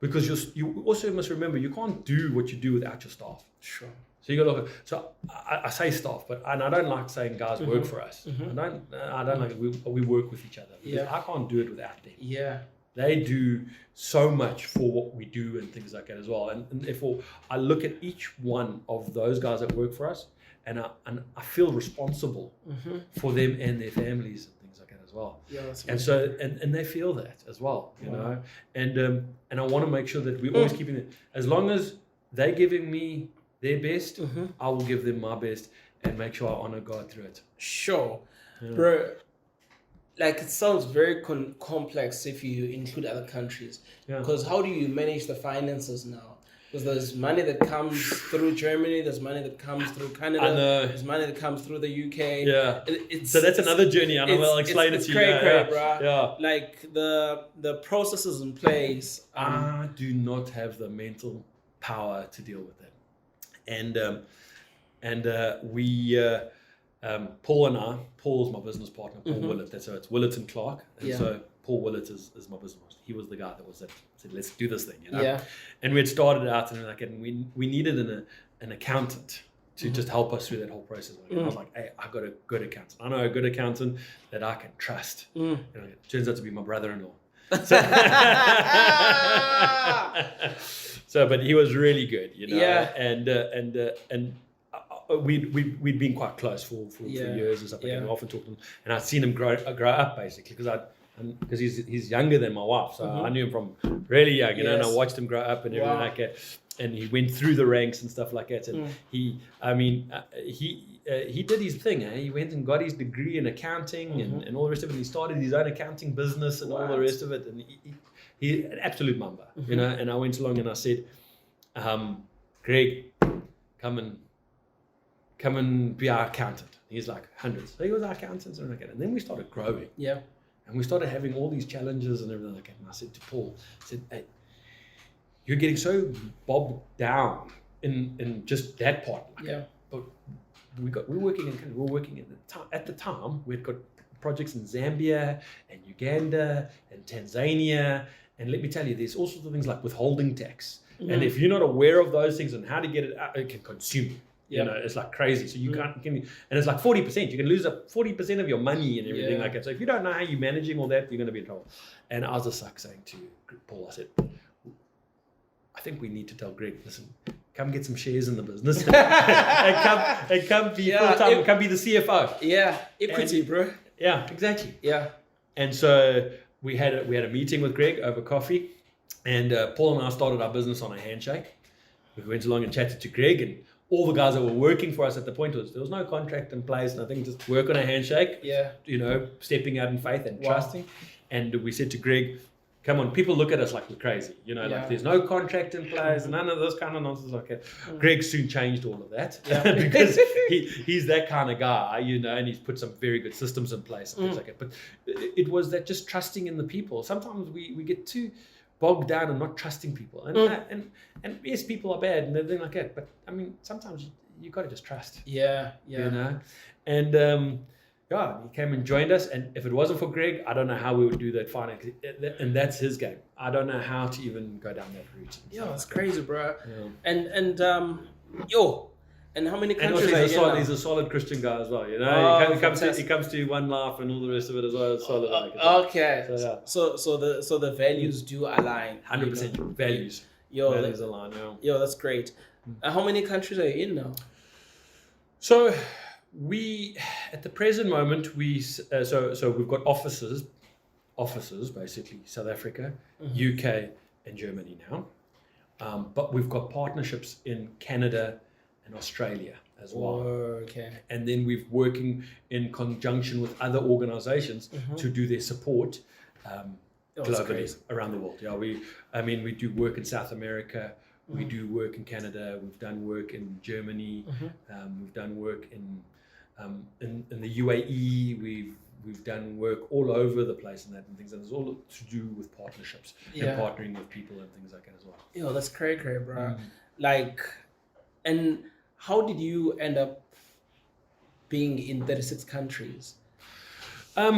Because you also must remember, you can't do what you do without your staff. Sure. So you got to look. So I say staff, and I don't like saying guys work for us. I don't like we work with each other. Because I can't do it without them. Yeah. They do so much for what we do and things like that as well. And therefore, I look at each one of those guys that work for us, and I feel responsible for them and their families and things like that as well. Yeah, that's and so and they feel that as well, you know. And I want to make sure that we're always keeping it. As long as they're giving me their best, I will give them my best and make sure I honor God through it. Sure, bro. Like, it sounds very complex if you include other countries. Because how do you manage the finances now? Because there's money that comes through Germany, there's money that comes through Canada, there's money that comes through the UK. Yeah. So that's another journey, and I'll explain it to you. It's cray, bro. Yeah. Like, the processes in place. I do not have the mental power to deal with that. And we... Paul and I, Paul's my business partner, Paul Woollatt. So it's Woollatt and Clarke. And so Paul Woollatt is my business partner. He was the guy that said, let's do this thing, you know. Yeah. And we had started out and we needed an accountant to just help us through that whole process. I was like, hey, I got a good accountant. I know a good accountant that I can trust. You know, it turns out to be my brother-in-law. So, but he was really good, you know. Yeah. And we'd been quite close for years and stuff like that. We often talked to him, and I'd seen him grow up basically because he's younger than my wife, so I knew him from really young, you know, and I watched him grow up and everything like that. And he went through the ranks and stuff like that. And he did his thing. He went and got his degree in accounting and all the rest of it. And he started his own accounting business and all the rest of it. And he an absolute mamba, you know. And I went along and I said, Greg, come and come and be our accountant. He's like hundreds. So he was our accountant and like that. And then we started growing. Yeah. And we started having all these challenges and everything like that. And I said to Paul, I said, hey, you're getting so bogged down in just that part. Like, Yeah. but we're working at the time we'd got projects in Zambia and Uganda and Tanzania. And let me tell you, there's all sorts of things like withholding tax. And if you're not aware of those things and how to get it out, it can consume you. You know, it's like crazy. So you can't give me, and it's like 40%. You can lose up 40% of your money and everything like that. So if you don't know how you're managing all that, you're going to be in trouble. And I was just like saying to Paul, I said, I think we need to tell Greg, listen, come get some shares in the business and come be full time, come be the CFO. Yeah, equity, bro. Yeah, exactly. Yeah. And so we had a meeting with Greg over coffee, and Paul and I started our business on a handshake. We went along and chatted to Greg, and all the guys that were working for us at the point there was no contract in place, nothing, just work on a handshake. Yeah. You know, stepping out in faith and trusting. And we said to Greg, come on, people look at us like we're crazy. You know, like there's no contract in place, none of those kind of nonsense like that. Greg soon changed all of that because he's that kind of guy, you know, and he's put some very good systems in place and things like that. But it was that just trusting in the people. Sometimes we get too bogged down and not trusting people. And yes, people are bad and everything like that. But I mean, sometimes you got to just trust. Yeah. You know, and he came and joined us. And if it wasn't for Greg, I don't know how we would do that finance. And that's his game. I don't know how to even go down that route. Yeah, it's crazy, bro. Yeah. And how many countries and are you in? he's a solid Christian guy as well, you know. Oh, he comes to One Life and all the rest of it as well. Solid. Okay. So the values do align. 100% values. Values align. Yo, that's great. How many countries are you in now? So we, at the present moment, so we've got offices basically, South Africa, UK, and Germany now. But we've got partnerships in Canada and Australia as well. Okay. And then we're working in conjunction with other organizations to do their support globally around the world. Yeah, we do work in South America. We do work in Canada. We've done work in Germany. We've done work in the UAE. We've done work all over the place and things, and it's all to do with partnerships and partnering with people and things like that as well. Yo, that's crazy, bro. Like, and how did you end up being in 36 countries? I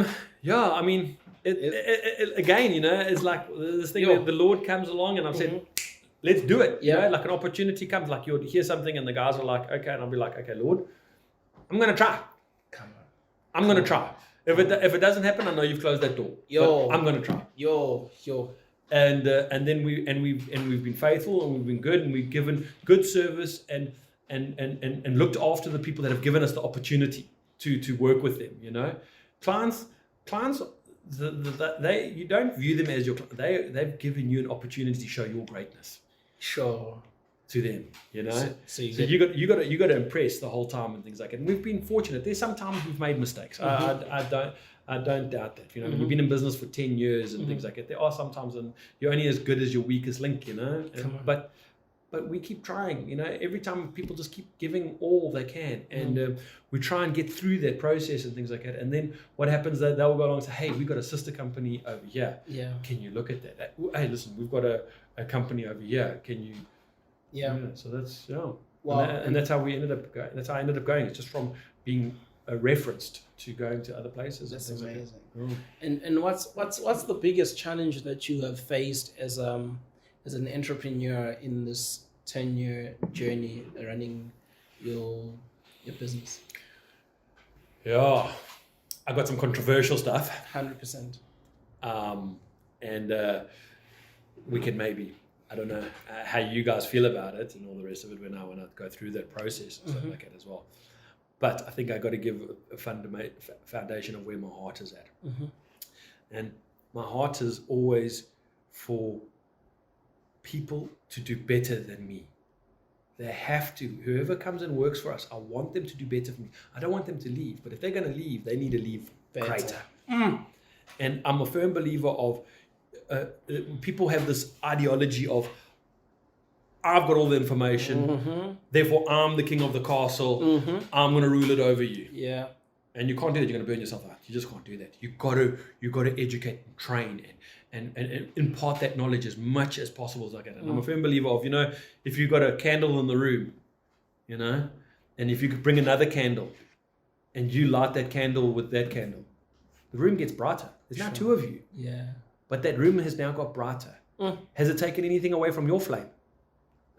mean, again, you know, it's like this thing where the Lord comes along and I've said, let's do it. You know, like an opportunity comes, like you'll hear something and the guys are like, okay, and I'll be like, okay, Lord, I'm going to try. Come on. I'm going to try. If it doesn't happen, I know you've closed that door. But I'm going to try. And then we've been faithful and we've been good and we've given good service and looked after the people that have given us the opportunity to work with them. You know, clients, you don't view them as your client. They've given you an opportunity to show your greatness. Sure. To them, you know. So you got to impress the whole time and things like that. And we've been fortunate. There's sometimes we've made mistakes. I don't doubt that. You know, we've been in business for 10 years and things like that. There are sometimes, and you're only as good as your weakest link. You know. But we keep trying. You know, every time people just keep giving all they can, and we try and get through that process and things like that. And then what happens? They'll go along and say, "Hey, we've got a sister company over here. Yeah. Can you look at that? Hey, listen, we've got a company over here. Can you?" Yeah, so that's Wow. And that's how we ended up going. That's how I ended up going. It's just from being referenced to going to other places. That's amazing. Like and what's the biggest challenge that you have faced as an entrepreneur in this 10-year journey running your business? Yeah, I got some controversial stuff. 100%. And we can maybe. I don't know how you guys feel about it and all the rest of it when I go through that process and stuff like that as well. But I think I got to give a foundation of where my heart is at. And my heart is always for people to do better than me. They have to. Whoever comes and works for us, I want them to do better for me. I don't want them to leave. But if they're going to leave, they need to leave greater. And I'm a firm believer of people have this ideology of I've got all the information. Therefore, I'm the king of the castle. I'm going to rule it over you. Yeah. And you can't do that. You're going to burn yourself out. You just can't do that. You got to educate and train and impart that knowledge as much as possible as I can. And I'm a firm believer of, if you've got a candle in the room, and if you could bring another candle and you light that candle with that candle, the room gets brighter. There's now two of you. Yeah. But that room has now got brighter. Has it taken anything away from your flame?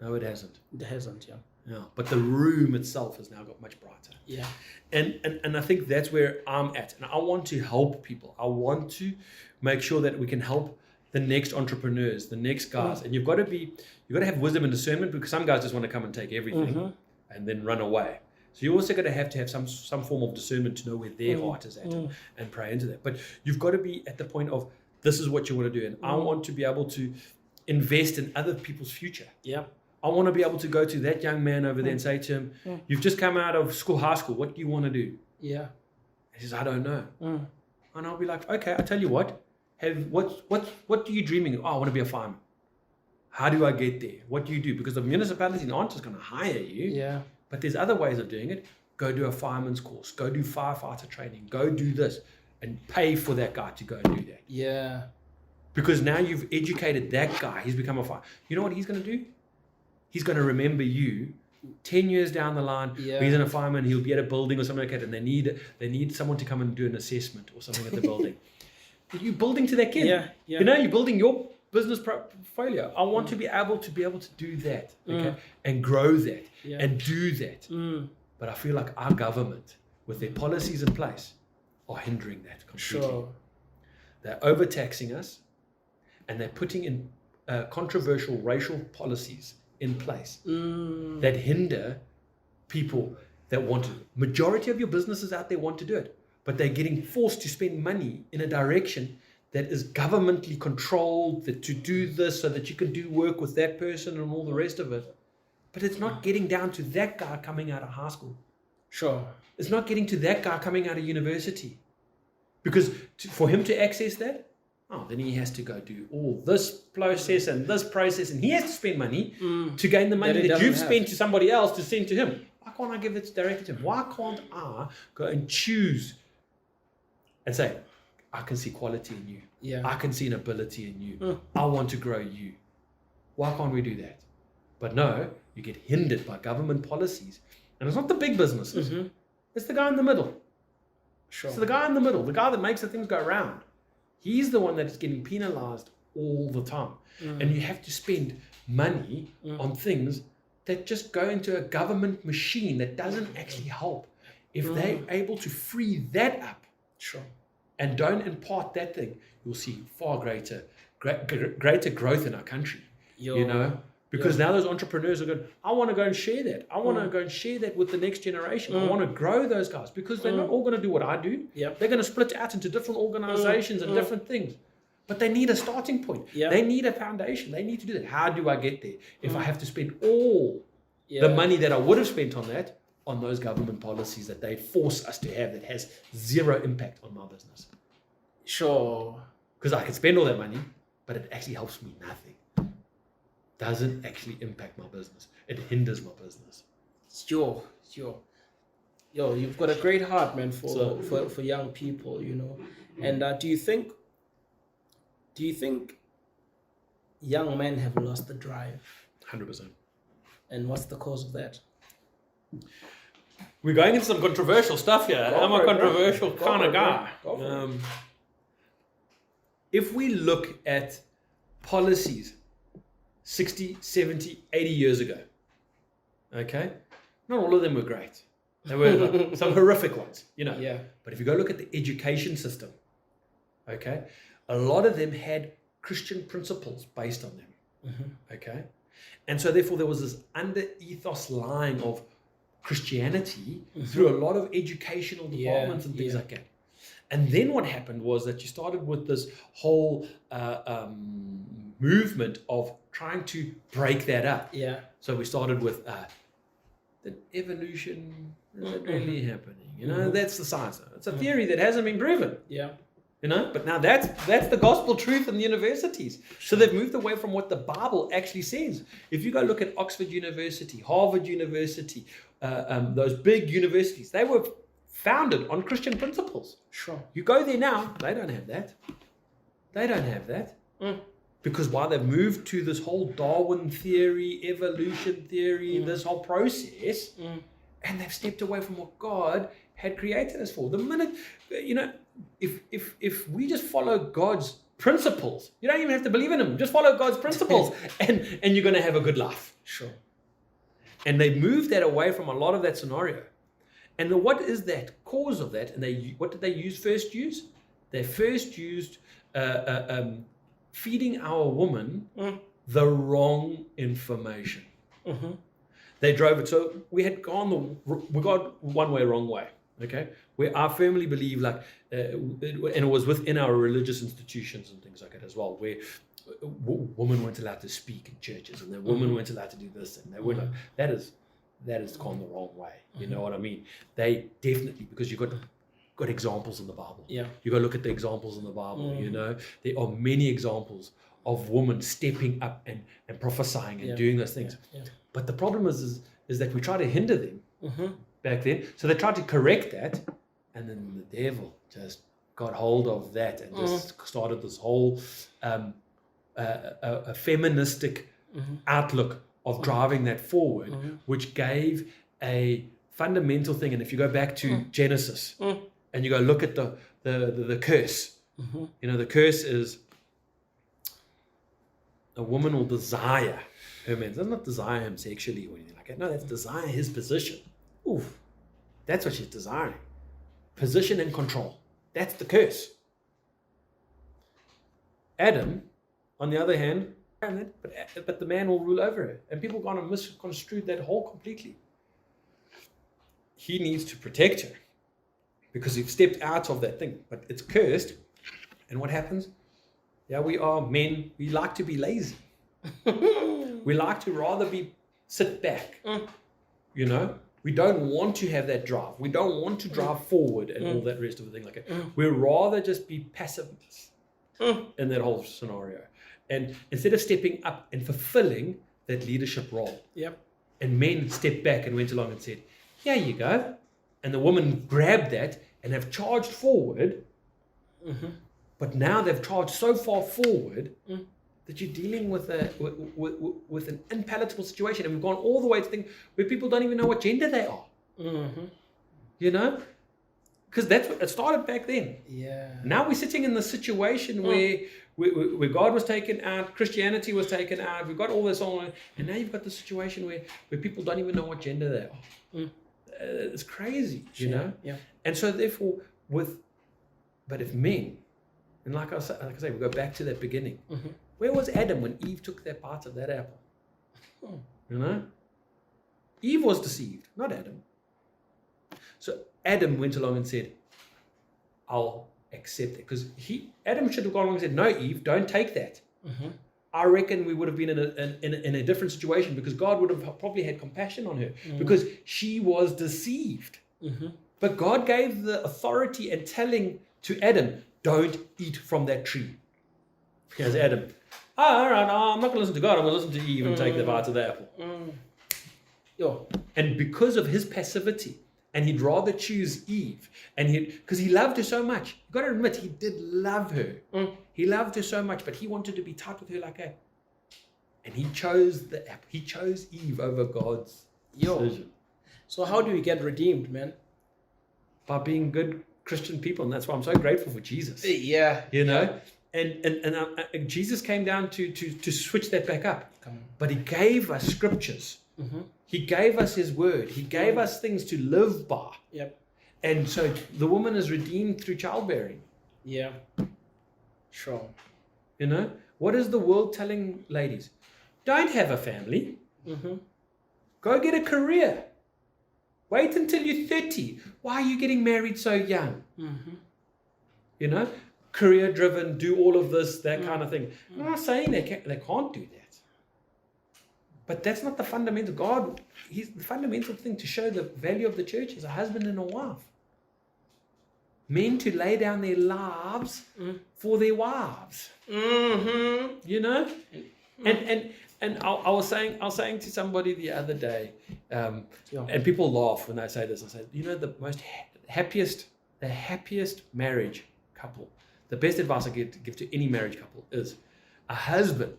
No, it hasn't. It hasn't, yeah. Yeah. But the room itself has now got much brighter. Yeah. And I think that's where I'm at. And I want to help people. I want to make sure that we can help the next entrepreneurs, the next guys. And you've got to have wisdom and discernment, because some guys just want to come and take everything and then run away. So you also got to have some form of discernment to know where their heart is at and pray into that. But you've got to be at the point of, this is what you want to do. And I want to be able to invest in other people's future. Yeah. I want to be able to go to that young man over there and say to him, you've just come out of high school. What do you want to do? Yeah. He says, I don't know. And I'll be like, okay, I'll tell you what. What are you dreaming of? Oh, I want to be a fireman. How do I get there? What do you do? Because the municipalities aren't just going to hire you. Yeah. But there's other ways of doing it. Go do a fireman's course. Go do firefighter training. Go do this. And pay for that guy to go and do that. Yeah. Because now you've educated that guy. He's become a fireman. You know what he's going to do? He's going to remember you 10 years down the line. Yeah. He's in a fireman. He'll be at a building or something like that. And they need someone to come and do an assessment or something at the building. You're building to that kid. Yeah. Yeah. You're building your business portfolio. I want to be able to do that. Okay. And grow that. Yeah. And do that. But I feel like our government, with their policies in place, are hindering that completely. Sure. They're overtaxing us, and they're putting in controversial racial policies in place that hinder people that want to. Majority of your businesses out there want to do it, but they're getting forced to spend money in a direction that is governmentally controlled, that to do this so that you can do work with that person and all the rest of it. But it's not getting down to that guy coming out of high school. Sure. It's not getting to that guy coming out of university. Because for him to access that, then he has to go do all this process and this process, and he has to spend money to gain the money that you've spent to somebody else to send to him. Why can't I give it directly to him? Why can't I go and choose and say, I can see quality in you. Yeah. I can see an ability in you. I want to grow you. Why can't we do that? But no, you get hindered by government policies. And it's not the big businesses. It's the guy in the middle. Sure. So the guy in the middle, the guy that makes the things go round, he's the one that is getting penalized all the time. And you have to spend money on things that just go into a government machine that doesn't actually help. If they're able to free that up, sure, and don't impart that thing, you'll see far greater growth in our country. Because now those entrepreneurs are going, I want to go and share that. I want to go and share that with the next generation. I want to grow those guys, because they're not all going to do what I do. Yep. They're going to split out into different organizations and different things. But they need a starting point. Yep. They need a foundation. They need to do that. How do I get there? If I have to spend all the money that I would have spent on that, on those government policies that they force us to have, that has zero impact on my business. Sure. Because I can spend all that money, but it actually helps me nothing. Doesn't actually impact my business. It hinders my business. Sure. Yo, you've got a great heart, man, for young people, And do you think young men have lost the drive? 100%. And what's the cause of that? We're going into some controversial stuff here. I'm a controversial kind of guy. If we look at policies 60, 70, 80 years ago, okay? Not all of them were great. There were some horrific ones, Yeah. But if you go look at the education system, okay, a lot of them had Christian principles based on them, okay? And so therefore there was this under-ethos line of Christianity through a lot of educational departments and things like that. And then what happened was that you started with this whole movement of trying to break that up. Yeah. So we started with the evolution. Is it really happening? That's the science. It's a theory that hasn't been proven. Yeah. But now that's the gospel truth in the universities. So they've moved away from what the Bible actually says. If you go look at Oxford University, Harvard University, those big universities, they were founded on Christian principles. Sure. You go there now, they don't have that. They don't have that. Because while they've moved to this whole Darwin theory, evolution theory, this whole process, and they've stepped away from what God had created us for. The minute, if we just follow God's principles, you don't even have to believe in Him. Just follow God's principles, and you're going to have a good life. Sure. And they moved that away from a lot of that scenario. And what is that cause of that? And what did they first use? They first used feeding our woman the wrong information. They drove it. So we got one way, wrong way. Okay, where our family believed and it was within our religious institutions and things like that as well, where women weren't allowed to speak in churches, and the women weren't allowed to do this, and they were that is gone the wrong way. You know what I mean? They definitely, because you've got examples in the Bible. Yeah, you got to look at the examples in the Bible. There are many examples of women stepping up and prophesying and doing those things. But the problem is that we try to hinder them. Back then, so they tried to correct that, and then the devil just got hold of that and just started this whole a feministic outlook of driving that forward, which gave a fundamental thing. And if you go back to Genesis and you go look at the curse, the curse is a woman will desire her man. It does not desire him sexually or anything like that. No, that's desire his position. Oof, that's what she's desiring. Position and control. That's the curse. Adam, on the other hand, but the man will rule over her. And people are going to misconstrue that whole completely. He needs to protect her because he's stepped out of that thing. But it's cursed. And what happens? Yeah, we are men. We like to be lazy. We like to rather sit back. We don't want to have that drive. We don't want to drive forward and all that rest of the thing like that. We'd rather just be passiveness in that whole scenario. And instead of stepping up and fulfilling that leadership role. And men stepped back and went along and said, here you go. And the woman grabbed that and have charged forward. But now they've charged so far forward that you're dealing with an unpalatable situation, and we've gone all the way to think where people don't even know what gender they are. Because that's what it started back then. Now we're sitting in the situation where God was taken out, Christianity was taken out. We've got all this on, and now you've got the situation where people don't even know what gender they are. It's crazy, And so therefore, but if men, and like I say, we go back to that beginning. Where was Adam when Eve took that part of that apple? Eve was deceived, not Adam. So Adam went along and said, I'll accept it. Because Adam should have gone along and said, no, Eve, don't take that. I reckon we would have been in a different situation, because God would have probably had compassion on her because she was deceived. But God gave the authority and telling to Adam, don't eat from that tree. Here's Adam. All right, I'm not going to listen to God. I'm going to listen to Eve and take the bite of the apple. And because of his passivity, and he'd rather choose Eve, and because he loved her so much. You've got to admit, he did love her. He loved her so much, but he wanted to be tight with her like that. And he chose the apple. He chose Eve over God's decision. So how do we get redeemed, man? By being good Christian people, and that's why I'm so grateful for Jesus. And Jesus came down to switch that back up. But he gave us scriptures. He gave us his word. He gave us things to live by. And so the woman is redeemed through childbearing. Sure. What is the world telling ladies? Don't have a family. Go get a career. Wait until you're 30. Why are you getting married so young? Career driven, do all of this, that kind of thing. I'm not saying they can't do that. But that's not the fundamental. The fundamental thing to show the value of the church is a husband and a wife. men to lay down their lives for their wives. You know, and I was saying to somebody the other day, and people laugh when I say this. I say, you know, the most happiest marriage couple, the best advice I give to any marriage couple is a husband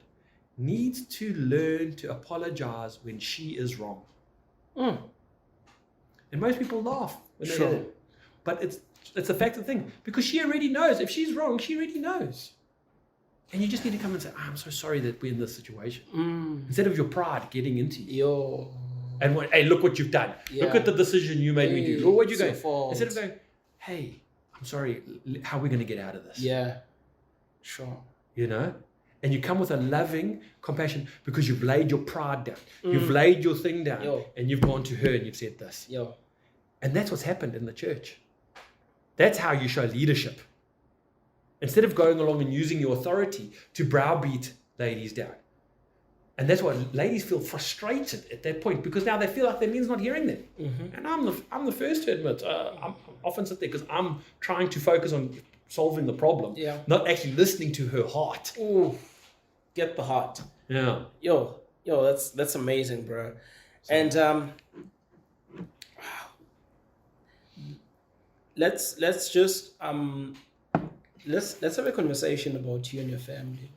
needs to learn to apologize when she is wrong. And most people laugh when they hear it. But it's a fact of the thing, because she already knows. If she's wrong, she already knows. And you just need to come and say, I'm so sorry that we're in this situation. Instead of your pride getting into you. And hey, look what you've done. Yeah. Look at the decision you made me do. Look what you're going. Instead of going, hey, I'm sorry, how are we going to get out of this? Yeah, sure. You know? And you come with a loving compassion because you've laid your pride down. You've laid your thing down. And you've gone to her and you've said this. And that's what's happened in the church. That's how you show leadership. Instead of going along and using your authority to browbeat ladies down. And that's why ladies feel frustrated at that point, because now they feel like their men's not hearing them. And I'm the first to admit, I'm often sit there because I'm trying to focus on solving the problem, not actually listening to her heart. Get the heart. Yeah. Yo, that's amazing, bro. And let's just let's have a conversation about you and your family.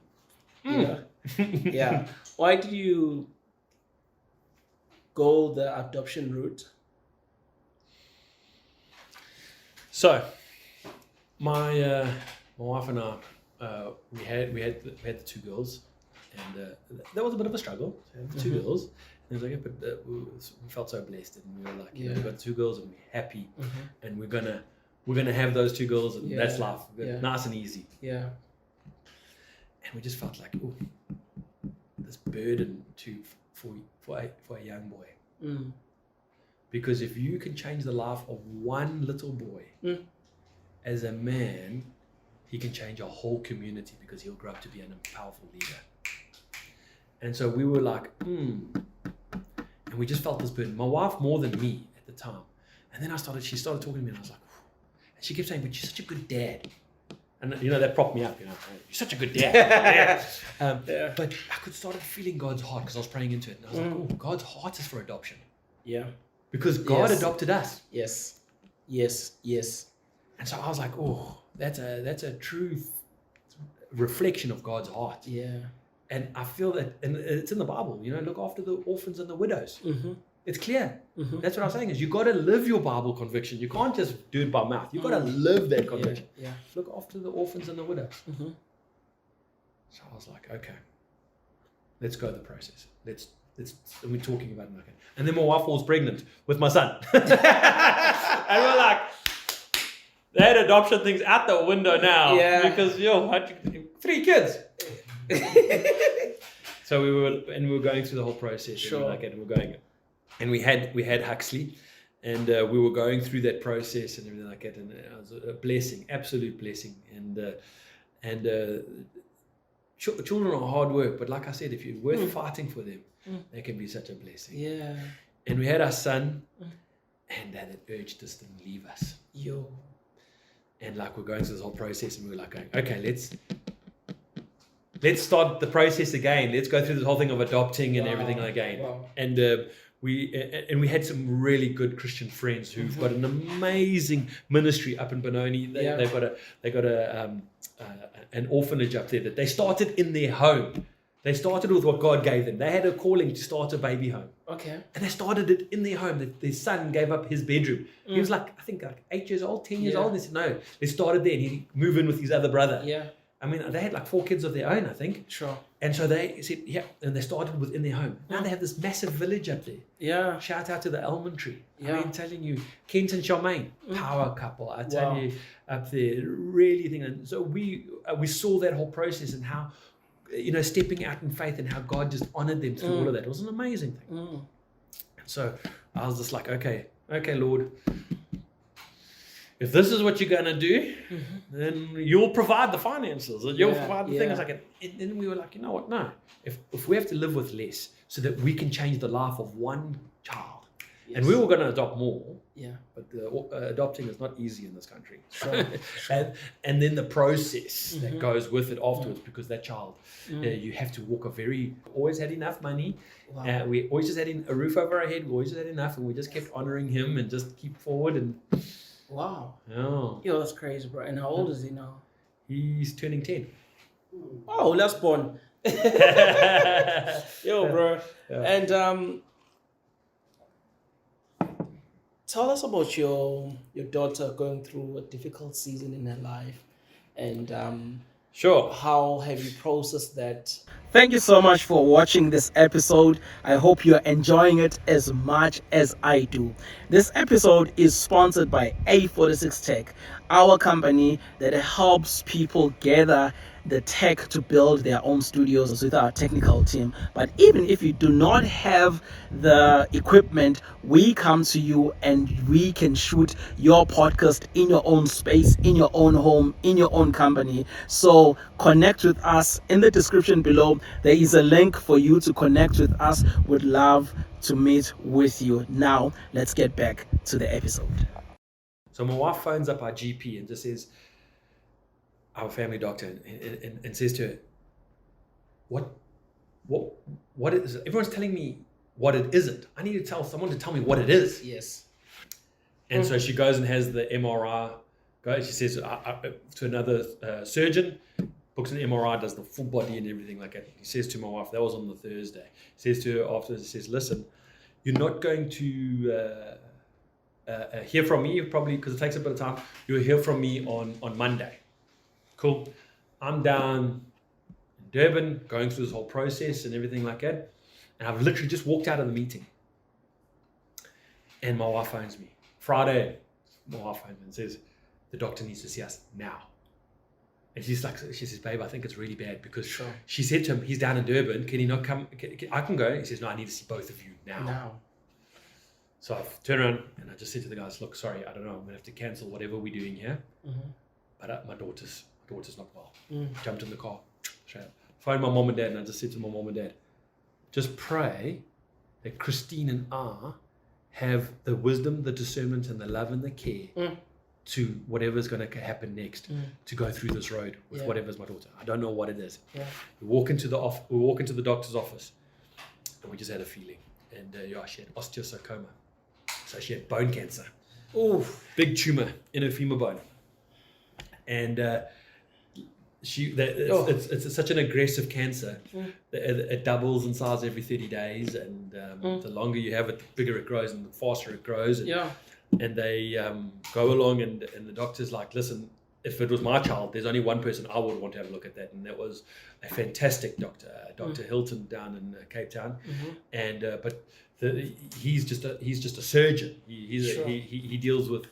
Yeah. Why did you go the adoption route? So, my wife and I, we had the two girls, and that was a bit of a struggle. The two girls, and it was like, but we felt so blessed, and we were like, we got two girls, and we're happy, and we're gonna have those two girls, and that's life, nice and easy. Yeah. And we just felt like, this burden for a young boy. Because if you can change the life of one little boy, as a man, he can change a whole community, because he'll grow up to be a powerful leader. And so we were like, and we just felt this burden. My wife more than me at the time. And then she started talking to me, and I was like, and she kept saying, but you're such a good dad. And you know, that propped me up, you know, you're such a good dad. But I started feeling God's heart, because I was praying into it. And I was like, God's heart is for adoption. Yeah. Because God adopted us. Yes. And so I was like, that's a true reflection of God's heart. Yeah. And I feel that, and it's in the Bible, you know, look after the orphans and the widows. It's clear. That's what I'm saying, is you got to live your Bible conviction. You can't just do it by mouth. You got to live that conviction. Yeah. Look after the orphans and the widows. So I was like, okay, let's go the process. Let's and we're talking about it. And then my wife was pregnant with my son. And we're like, that adoption thing's out the window now. Yeah. Because 3 kids. So we were going through the whole process. Sure. And we're going. And we had Huxley, and we were going through that process and everything like that, and it was a blessing, absolute blessing. And children are hard work, but like I said, if you're worth fighting for them, they can be such a blessing. Yeah. And we had our son, and that urged us to leave us. And like we're going through this whole process, and we were like, okay, let's start the process again. Let's go through this whole thing of adopting and everything again. Wow. And we had some really good Christian friends who've got an amazing ministry up in Benoni. They got an orphanage up there that they started in their home. They started with what God gave them. They had a calling to start a baby home. Okay. And they started it in their home. Their son gave up his bedroom. He was like, I think like 8 years old, 10 years old. They said, no, they started there, and he'd move in with his other brother. Yeah. I mean, they had like 4 kids of their own, I think. Sure. And so they said, and they started within their home. Now they have this massive village up there. Yeah. Shout out to the almond tree. Yeah. I mean, telling you, Kent and Charmaine, power couple. I tell you, up there, really think. And so we saw that whole process and how, stepping out in faith and how God just honored them through all of that. It was an amazing thing. So I was just like, okay, Lord, if this is what you're going to do, then you'll provide the finances and you'll provide the things. And then we were like, you know what? No. If we have to live with less so that we can change the life of one child, And we were going to adopt more, Yeah. but adopting is not easy in this country. Sure. And then the process that Mhm. goes with it afterwards, because that child, you have to walk always had enough money. Wow. We always just had a roof over our head. We always just had enough, and we just kept honoring him and just keep forward. And Wow. oh, Yo, that's crazy, bro. And how old is he now? he's turning 10. Oh, last born. Yo, bro. Yeah. And tell us about your daughter going through a difficult season in her life, and Sure. how have you processed that? Thank you so much for watching this episode. I hope you're enjoying it as much as I do. This episode is sponsored by A46 Tech, our company that helps people gather the tech to build their own studios with our technical team. But even if you do not have the equipment, we come to you and we can shoot your podcast in your own space, in your own home, in your own company. So connect with us. In the description below, there is a link for you to connect with us. Would love to meet with you. Now, let's get back to the episode. So my wife phones up our GP and just says, our family doctor, and says to her, what is it? Everyone's telling me what it isn't. I need to tell someone to tell me what it is. Yes. And so she goes and has the MRI. She says to another surgeon, books an MRI, does the full body and everything like that. He says to my wife, that was on the Thursday. He says to her afterwards, he says, listen, you're not going to hear from me, probably because it takes a bit of time. You'll hear from me on Monday. Cool. I'm down in Durban going through this whole process and everything like that. And I've literally just walked out of the meeting. And my wife phones me. Friday, my wife phones me and says, the doctor needs to see us now. And she says, babe, I think it's really bad because she said to him, he's down in Durban. Can he not come? I can go. He says, no, I need to see both of you now. So I turn around and I just said to the guys, look, sorry, I don't know. I'm going to have to cancel whatever we're doing here. Mm-hmm. But my daughter's not well. Jumped in the car. Phoned my mom and dad, and I just said to my mom and dad, just pray that Christine and I have the wisdom, the discernment, and the love and the care to whatever's going to happen next to go through this road with whatever's my daughter. I don't know what it is. Yeah. We walk into the doctor's office, and we just had a feeling. And she had osteosarcoma, so she had bone cancer. Ooh, big tumor in her femur bone. And it's such an aggressive cancer that it doubles in size every 30 days, and the longer you have it, the bigger it grows and the faster it grows. And they go along, and the doctor's like, listen, if it was my child, there's only one person I would want to have a look at that, and that was a fantastic doctor, Dr. Hilton down in Cape Town. And but he's just a surgeon. He deals with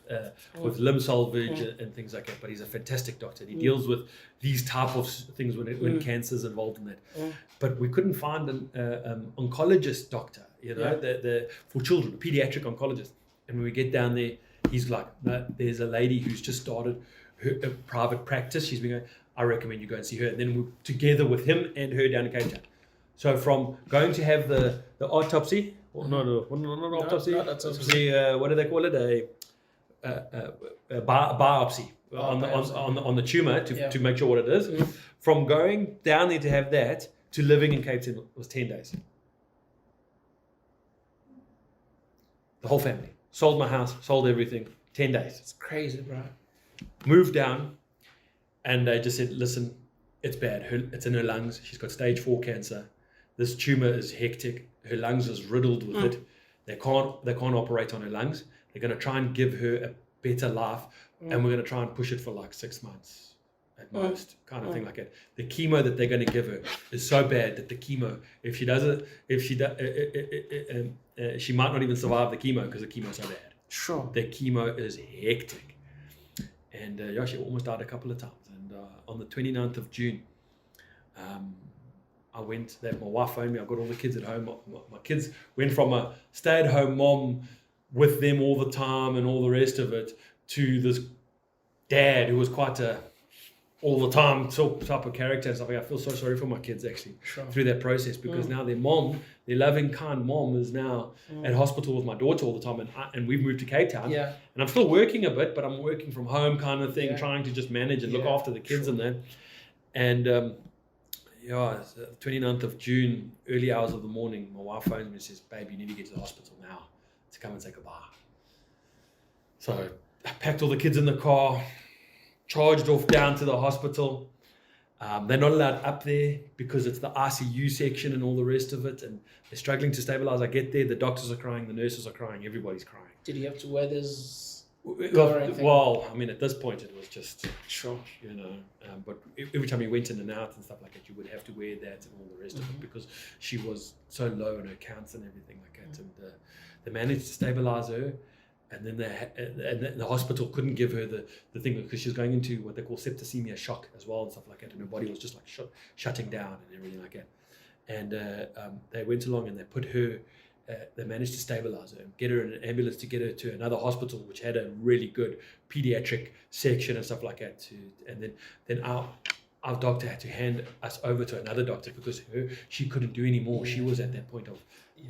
limb salvage and things like that. But he's a fantastic doctor. He deals with these type of things when cancer's involved in that. But we couldn't find an oncologist doctor, for children, a pediatric oncologist. And when we get down there, he's like, no, there's a lady who's just started a private practice. She's been going, I recommend you go and see her. And then we're together with him and her down in Cape Town. So from going to have the autopsy, or not autopsy, what do they call it? A biopsy on the tumor to make sure what it is. From going down there to have that to living in Cape Town was 10 days. The whole family. Sold my house, sold everything, 10 days. It's crazy, bro. Moved down, and they just said, listen, it's bad. It's in her lungs. She's got stage 4 cancer. This tumor is hectic. Her lungs is riddled with it. They can't operate on her lungs. They're going to try and give her a better life, and we're going to try and push it for like 6 months at most, kind of thing like that. The chemo that they're going to give her is so bad that the chemo, she might not even survive the chemo because the chemo is so bad. Sure. The chemo is hectic. And she almost died a couple of times. And on the 29th of June, I went, my wife phoned me, I've got all the kids at home. My kids went from a stay-at-home mom with them all the time and all the rest of it to this dad who was quite a all the time type of character and stuff. Like, I feel so sorry for my kids actually through that process, because now their mom, their loving, kind mom, is now at hospital with my daughter all the time, and we've moved to Cape Town. Yeah. And I'm still working a bit, but I'm working from home kind of thing, trying to just manage and look after the kids and that. And it's the 29th of June, early hours of the morning, my wife phones me and says, "Babe, you need to get to the hospital now to come and say goodbye." So I packed all the kids in the car, charged off down to the hospital. They're not allowed up there because it's the ICU section and all the rest of it, and they're struggling to stabilize. I get there, the doctors are crying, the nurses are crying, everybody's crying. Did you have to wear this? Well, I mean, at this point, it was just, Sure. you know, but every time you went in and out and stuff like that, you would have to wear that and all the rest of it, because she was so low in her counts and everything like that. And they managed to stabilize her. And then the hospital couldn't give her the thing, because she was going into what they call septicemia shock as well and stuff like that. And her body was just like shutting down and everything like that. And they went along and they put her, they managed to stabilize her and get her in an ambulance to get her to another hospital, which had a really good pediatric section and stuff like that. And then our doctor had to hand us over to another doctor, because she couldn't do any more. She was at that point of,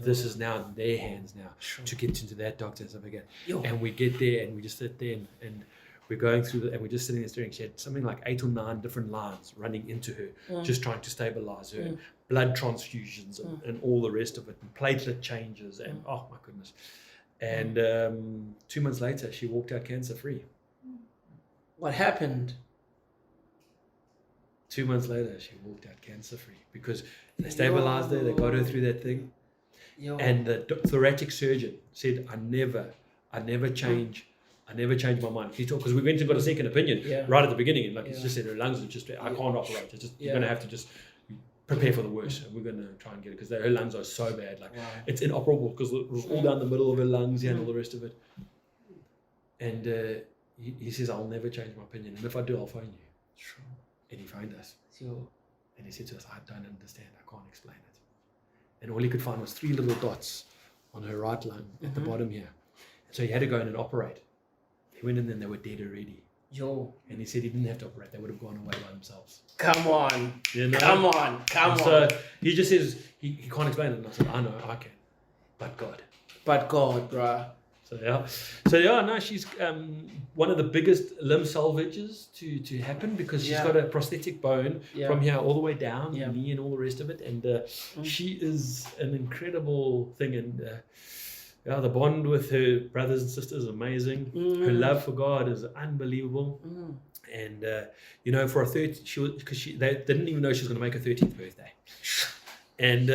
this is now in their hands now to get into that doctor and stuff like that. And we get there and we just sit there and we're going through and we're just sitting there staring. She had something like 8 or 9 different lines running into her, just trying to stabilize her, blood transfusions and all the rest of it, and platelet changes, and oh my goodness. And 2 months later, she walked out cancer free. What happened? 2 months later, she walked out cancer free, because they stabilized her, they got her through that thing. And the thoracic surgeon said, I never change my mind. Because we went and got a second opinion right at the beginning, and he just said her lungs are just, I can't operate. It's just, you're going to have to just prepare for the worst, and we're going to try and get it, because her lungs are so bad. It's inoperable, because it was all down the middle of her lungs and all the rest of it. And he says, I'll never change my opinion, and if I do, I'll phone you. Sure. And he phoned us. Sure. And he said to us, I don't understand, I can't explain it. And all he could find was 3 little dots on her right lung at the bottom here. And so he had to go in and operate. He went in and they were dead already. And he said he didn't have to operate, they would have gone away by themselves. Come on. You know? Come on. So he just says, he can't explain it. And I said, I know, I can. But God, bruh. So she's one of the biggest limb salvages to happen, because she's got a prosthetic bone from here all the way down, the knee and all the rest of it, and she is an incredible thing, and the bond with her brothers and sisters is amazing. Her love for God is unbelievable, and for a third, they didn't even know she was going to make her 13th birthday. And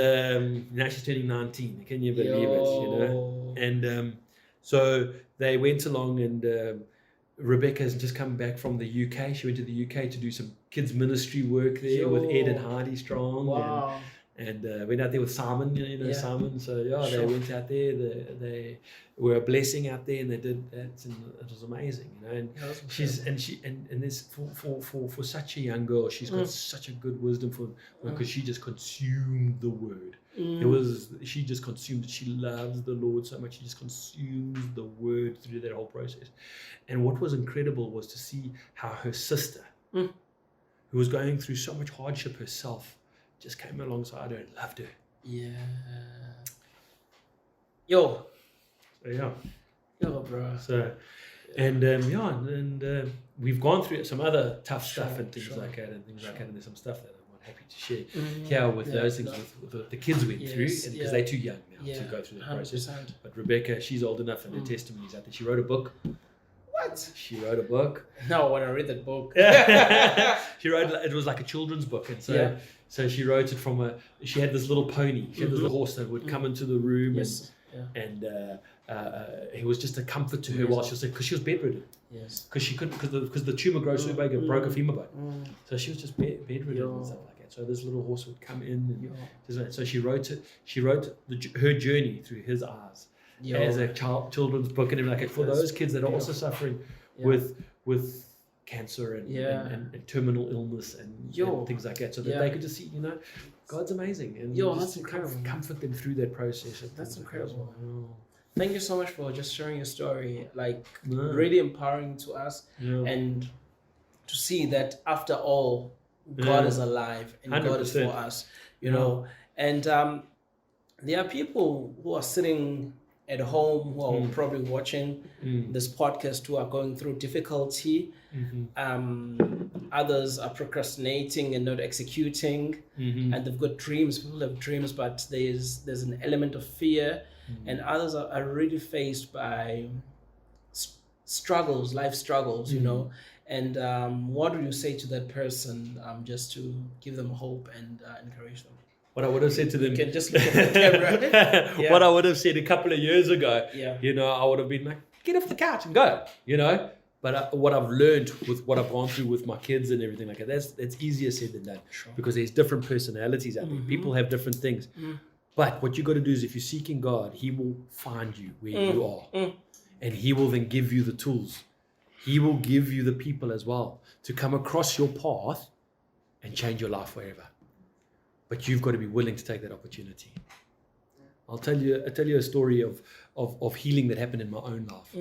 now she's turning 19. Can you believe it? And so they went along, and Rebecca has just come back from the UK. She went to the UK to do some kids ministry work there with Ed and Heidi Strong. Wow. And went out there with Simon, Simon. So they went out there. They were a blessing out there, and they did that, and it was amazing, And and this for such a young girl, she's got such a good wisdom because she just consumed the word. She just consumed it. She loves the Lord so much. She just consumes the word through that whole process. And what was incredible was to see how her sister, who was going through so much hardship herself, just came alongside her and loved her. Yo, bro. So, and we've gone through some other tough stuff and things like that, and there's some stuff that I'm not happy to share here with those things with the kids went through, because they're too young now to go through the process. 100%. But Rebecca, she's old enough, and her testimony's out there. She wrote a book. What? She wrote a book. No, when I read that book. She wrote, it was like a children's book, and so she wrote it from she had this little pony. She had this little horse that would come into the room, and it was just a comfort to her while she was sick, because she was bedridden. Because she couldn't, because the tumor grows so big, it broke a femur bone. So she was just bedridden and stuff like that. So this little horse would come in, and so she wrote it. She wrote her journey through his eyes as a children's book, and everything like that, for those kids that are also suffering with cancer and terminal illness and things like that, so that they could just see, God's amazing, and that's incredible. Comfort them through that process. That's incredible. Thank you so much for just sharing your story, really empowering to us. And to see that after all, God is alive and God is for 100%. us, you know. And there are people who are sitting at home who are probably watching this podcast who are going through difficulty. Others are procrastinating and not executing, and they've got dreams. People have dreams, but there's an element of fear, and others are really faced by struggles, life struggles, you know. And what would you say to that person, just to give them hope and encourage them? What I would have said to them, You can just look at the camera. Yeah. What I would have said a couple of years ago, Yeah. you know, I would have been like, get off the couch and go, you know. But what I've learned with what I've gone through with my kids and everything like that, that's easier said than done. Sure. Because there's different personalities out there. People have different things. But what you got to do is, if you're seeking God, He will find you where you are. And He will then give you the tools. He will give you the people as well to come across your path and change your life forever. But you've got to be willing to take that opportunity. I'll tell you a story of healing that happened in my own life,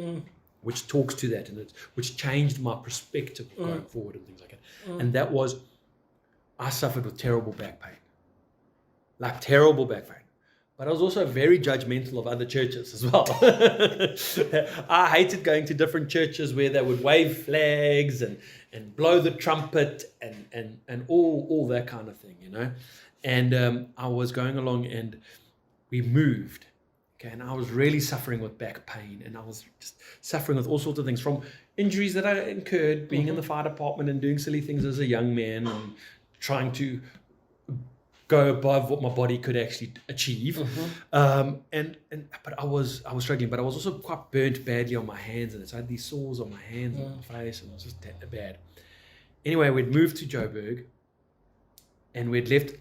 which talks to that, and which changed my perspective going forward and things like that. And that was, I suffered with terrible back pain, like terrible back pain. But I was also very judgmental of other churches as well. I hated going to different churches where they would wave flags and blow the trumpet and all that kind of thing, you know. And I was going along and we moved. Okay, and I was really suffering with back pain, and I was just suffering with all sorts of things, from injuries that I incurred being in the fire department and doing silly things as a young man and trying to go above what my body could actually achieve. But I was struggling, but I was also quite burnt badly on my hands, and so I had these sores on my hands and my face, and it was just bad. Anyway, we'd moved to Joburg, and we'd left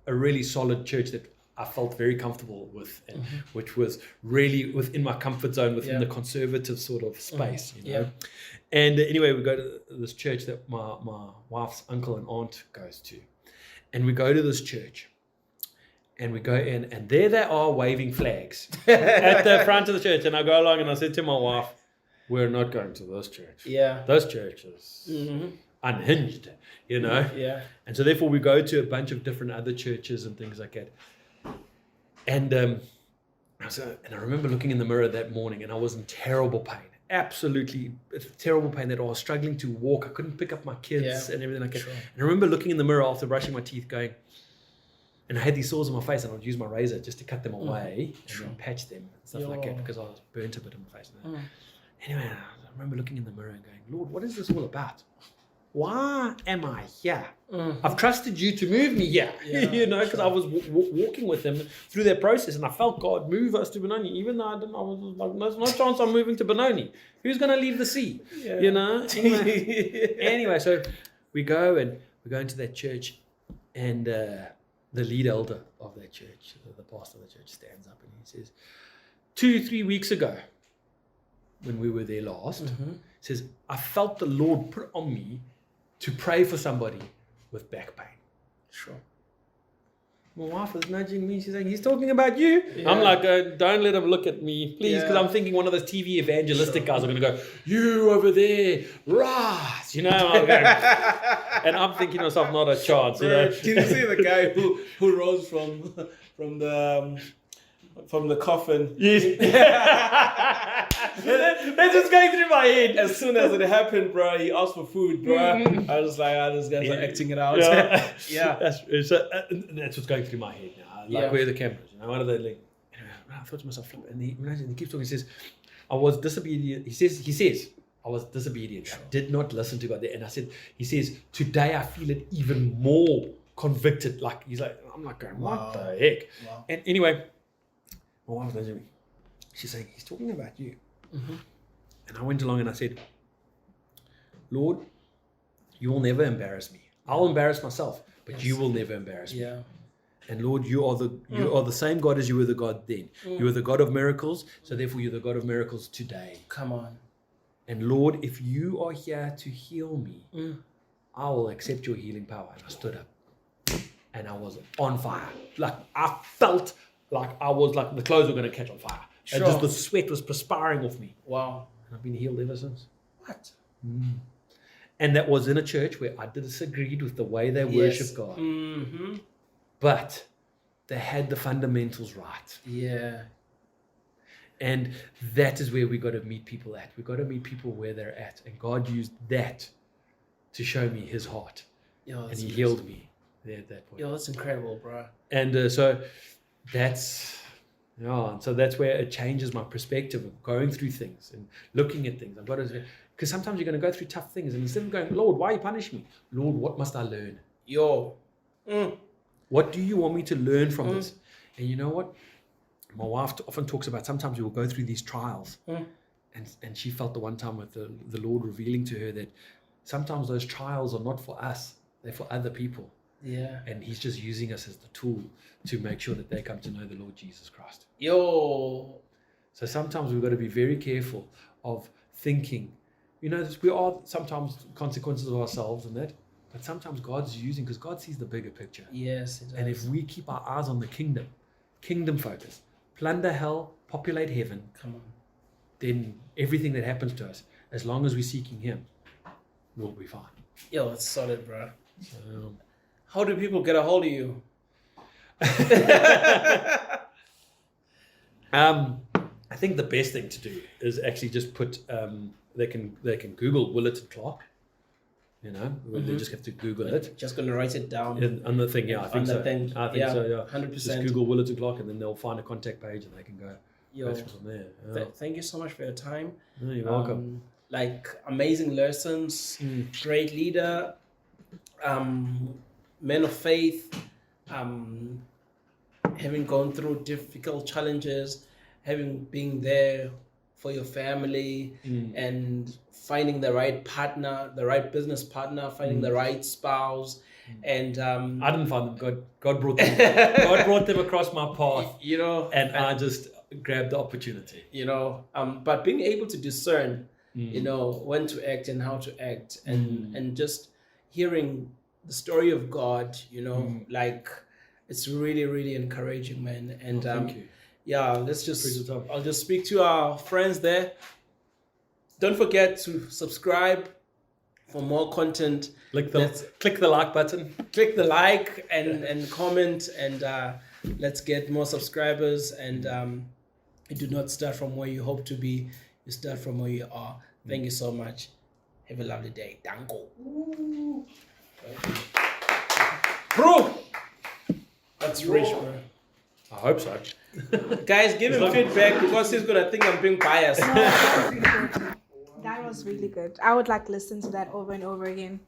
a really solid church that I felt very comfortable with, and which was really within my comfort zone, within the conservative sort of space, you know. And anyway, we go to this church that my wife's uncle and aunt goes to. And we go to this church, and we go in, and there they are waving flags at the front of the church. And I go along, and I said to my wife, "We're not going to this church. Yeah, this church is unhinged, you know." Yeah. And so therefore, we go to a bunch of different other churches and things like that. And I remember looking in the mirror that morning, and I was in terrible pain. Absolutely terrible pain, that I was struggling to walk. I couldn't pick up my kids and everything like that. Sure. And I remember looking in the mirror after brushing my teeth going, and I had these sores on my face, and I would use my razor just to cut them away and then patch them and stuff like that, because I was burnt a bit in my face. Anyway, I remember looking in the mirror and going, "Lord, what is this all about? Why am I here? I've trusted you to move me here," you know, because I was walking with him through that process, and I felt God move us to Benoni, even though I was like, "There's no chance I'm moving to Benoni. Who's going to leave the sea?" You know. Anyway, so we go into that church, and the lead elder of that church, the pastor of the church, stands up and he says, 2-3 weeks ago, when we were there last, says, "I felt the Lord put on me to pray for somebody with back pain." Sure. My wife was nudging me. She's saying, "He's talking about you." I'm like, "Don't let him look at me, please," because I'm thinking one of those TV evangelistic guys are going to go, "You over there, rise," you know. And I'm thinking to myself, not a chance. You know? Did you see the guy who rose from the coffin? Yes. That's just going through my head. As soon as it happened, bro, he asked for food, bro. I was like, "These guys are acting it out." That's what's going through my head now. Like, where are the cameras? You know, what are they like? I thought to myself, and he keeps talking. He says, "I was disobedient." He says, "I was disobedient. I did not listen to God." And I said, he says, "Today I feel it even more convicted." Like, he's like, I'm like going, "What the heck?" Wow. And anyway, my wife was me. She's saying, "He's talking about you." And I went along and I said, "Lord, you will never embarrass me. I'll embarrass myself, but you will never embarrass me. And Lord, you are the same God as you were the God then. You are the God of miracles, so therefore you're the God of miracles today. Come on. And Lord, if you are here to heal me, I will accept your healing power." And I stood up, and I was on fire. Like, I felt like I was like the clothes were going to catch on fire. And just the sweat was perspiring off me. Wow. And I've been healed ever since. What? And that was in a church where I disagreed with the way they worship God. Mm-hmm. But they had the fundamentals right. Yeah. And that is where we got to meet people at. We got to meet people where they're at. And God used that to show me his heart. Yo, And he healed me there at that point. Yo, that's incredible, bro. And so that's where it changes my perspective of going through things and looking at things. I've got to, because sometimes you're going to go through tough things, and instead of going, Lord, why you punish me? Lord, what must I learn? Yo. What do you want me to learn from this? And you know what? My wife often talks about sometimes we will go through these trials. And she felt the one time with the Lord revealing to her that sometimes those trials are not for us, they're for other people. Yeah. And he's just using us as the tool to make sure that they come to know the Lord Jesus Christ. Yo. So sometimes we've got to be very careful of thinking, we are sometimes consequences of ourselves and that, but sometimes God's using, because God sees the bigger picture. Yes, it does. And if we keep our eyes on the kingdom focus, plunder hell, populate heaven, come on, then everything that happens to us, as long as we're seeking him, we'll be fine. Yo, it's solid, bro. So, how do people get a hold of you? I think the best thing to do is actually just put they can Google Woollatt and Clarke. They just have to Google it. Just gonna write it down on the thing. Yeah, I think so. I think so. Yeah, 100%. Just Google Woollatt and Clarke, and then they'll find a contact page, and they can go Yo, from there. Yeah. Thank you so much for your time. No, you're welcome. Like amazing lessons, great leader, man of faith, having gone through difficult challenges, having been there for your family, and finding the right partner, the right business partner, finding the right spouse, and I didn't find them. God brought them. God brought them across my path. And I just grabbed the opportunity. But being able to discern, when to act and how to act, and just hearing the story of God, like it's really, really encouraging, man. And thank you. Yeah, I'll just speak to our friends there. Don't forget to subscribe for more content. Click the like button. Click the like and comment, and let's get more subscribers. And you do not start from where you hope to be. You start from where you are. Thank you so much. Have a lovely day. Danko. Bro! That's rich, bro. I hope so. Guys, give him feedback because he's gonna think I'm being biased. That was really good. I would like listen to that over and over again.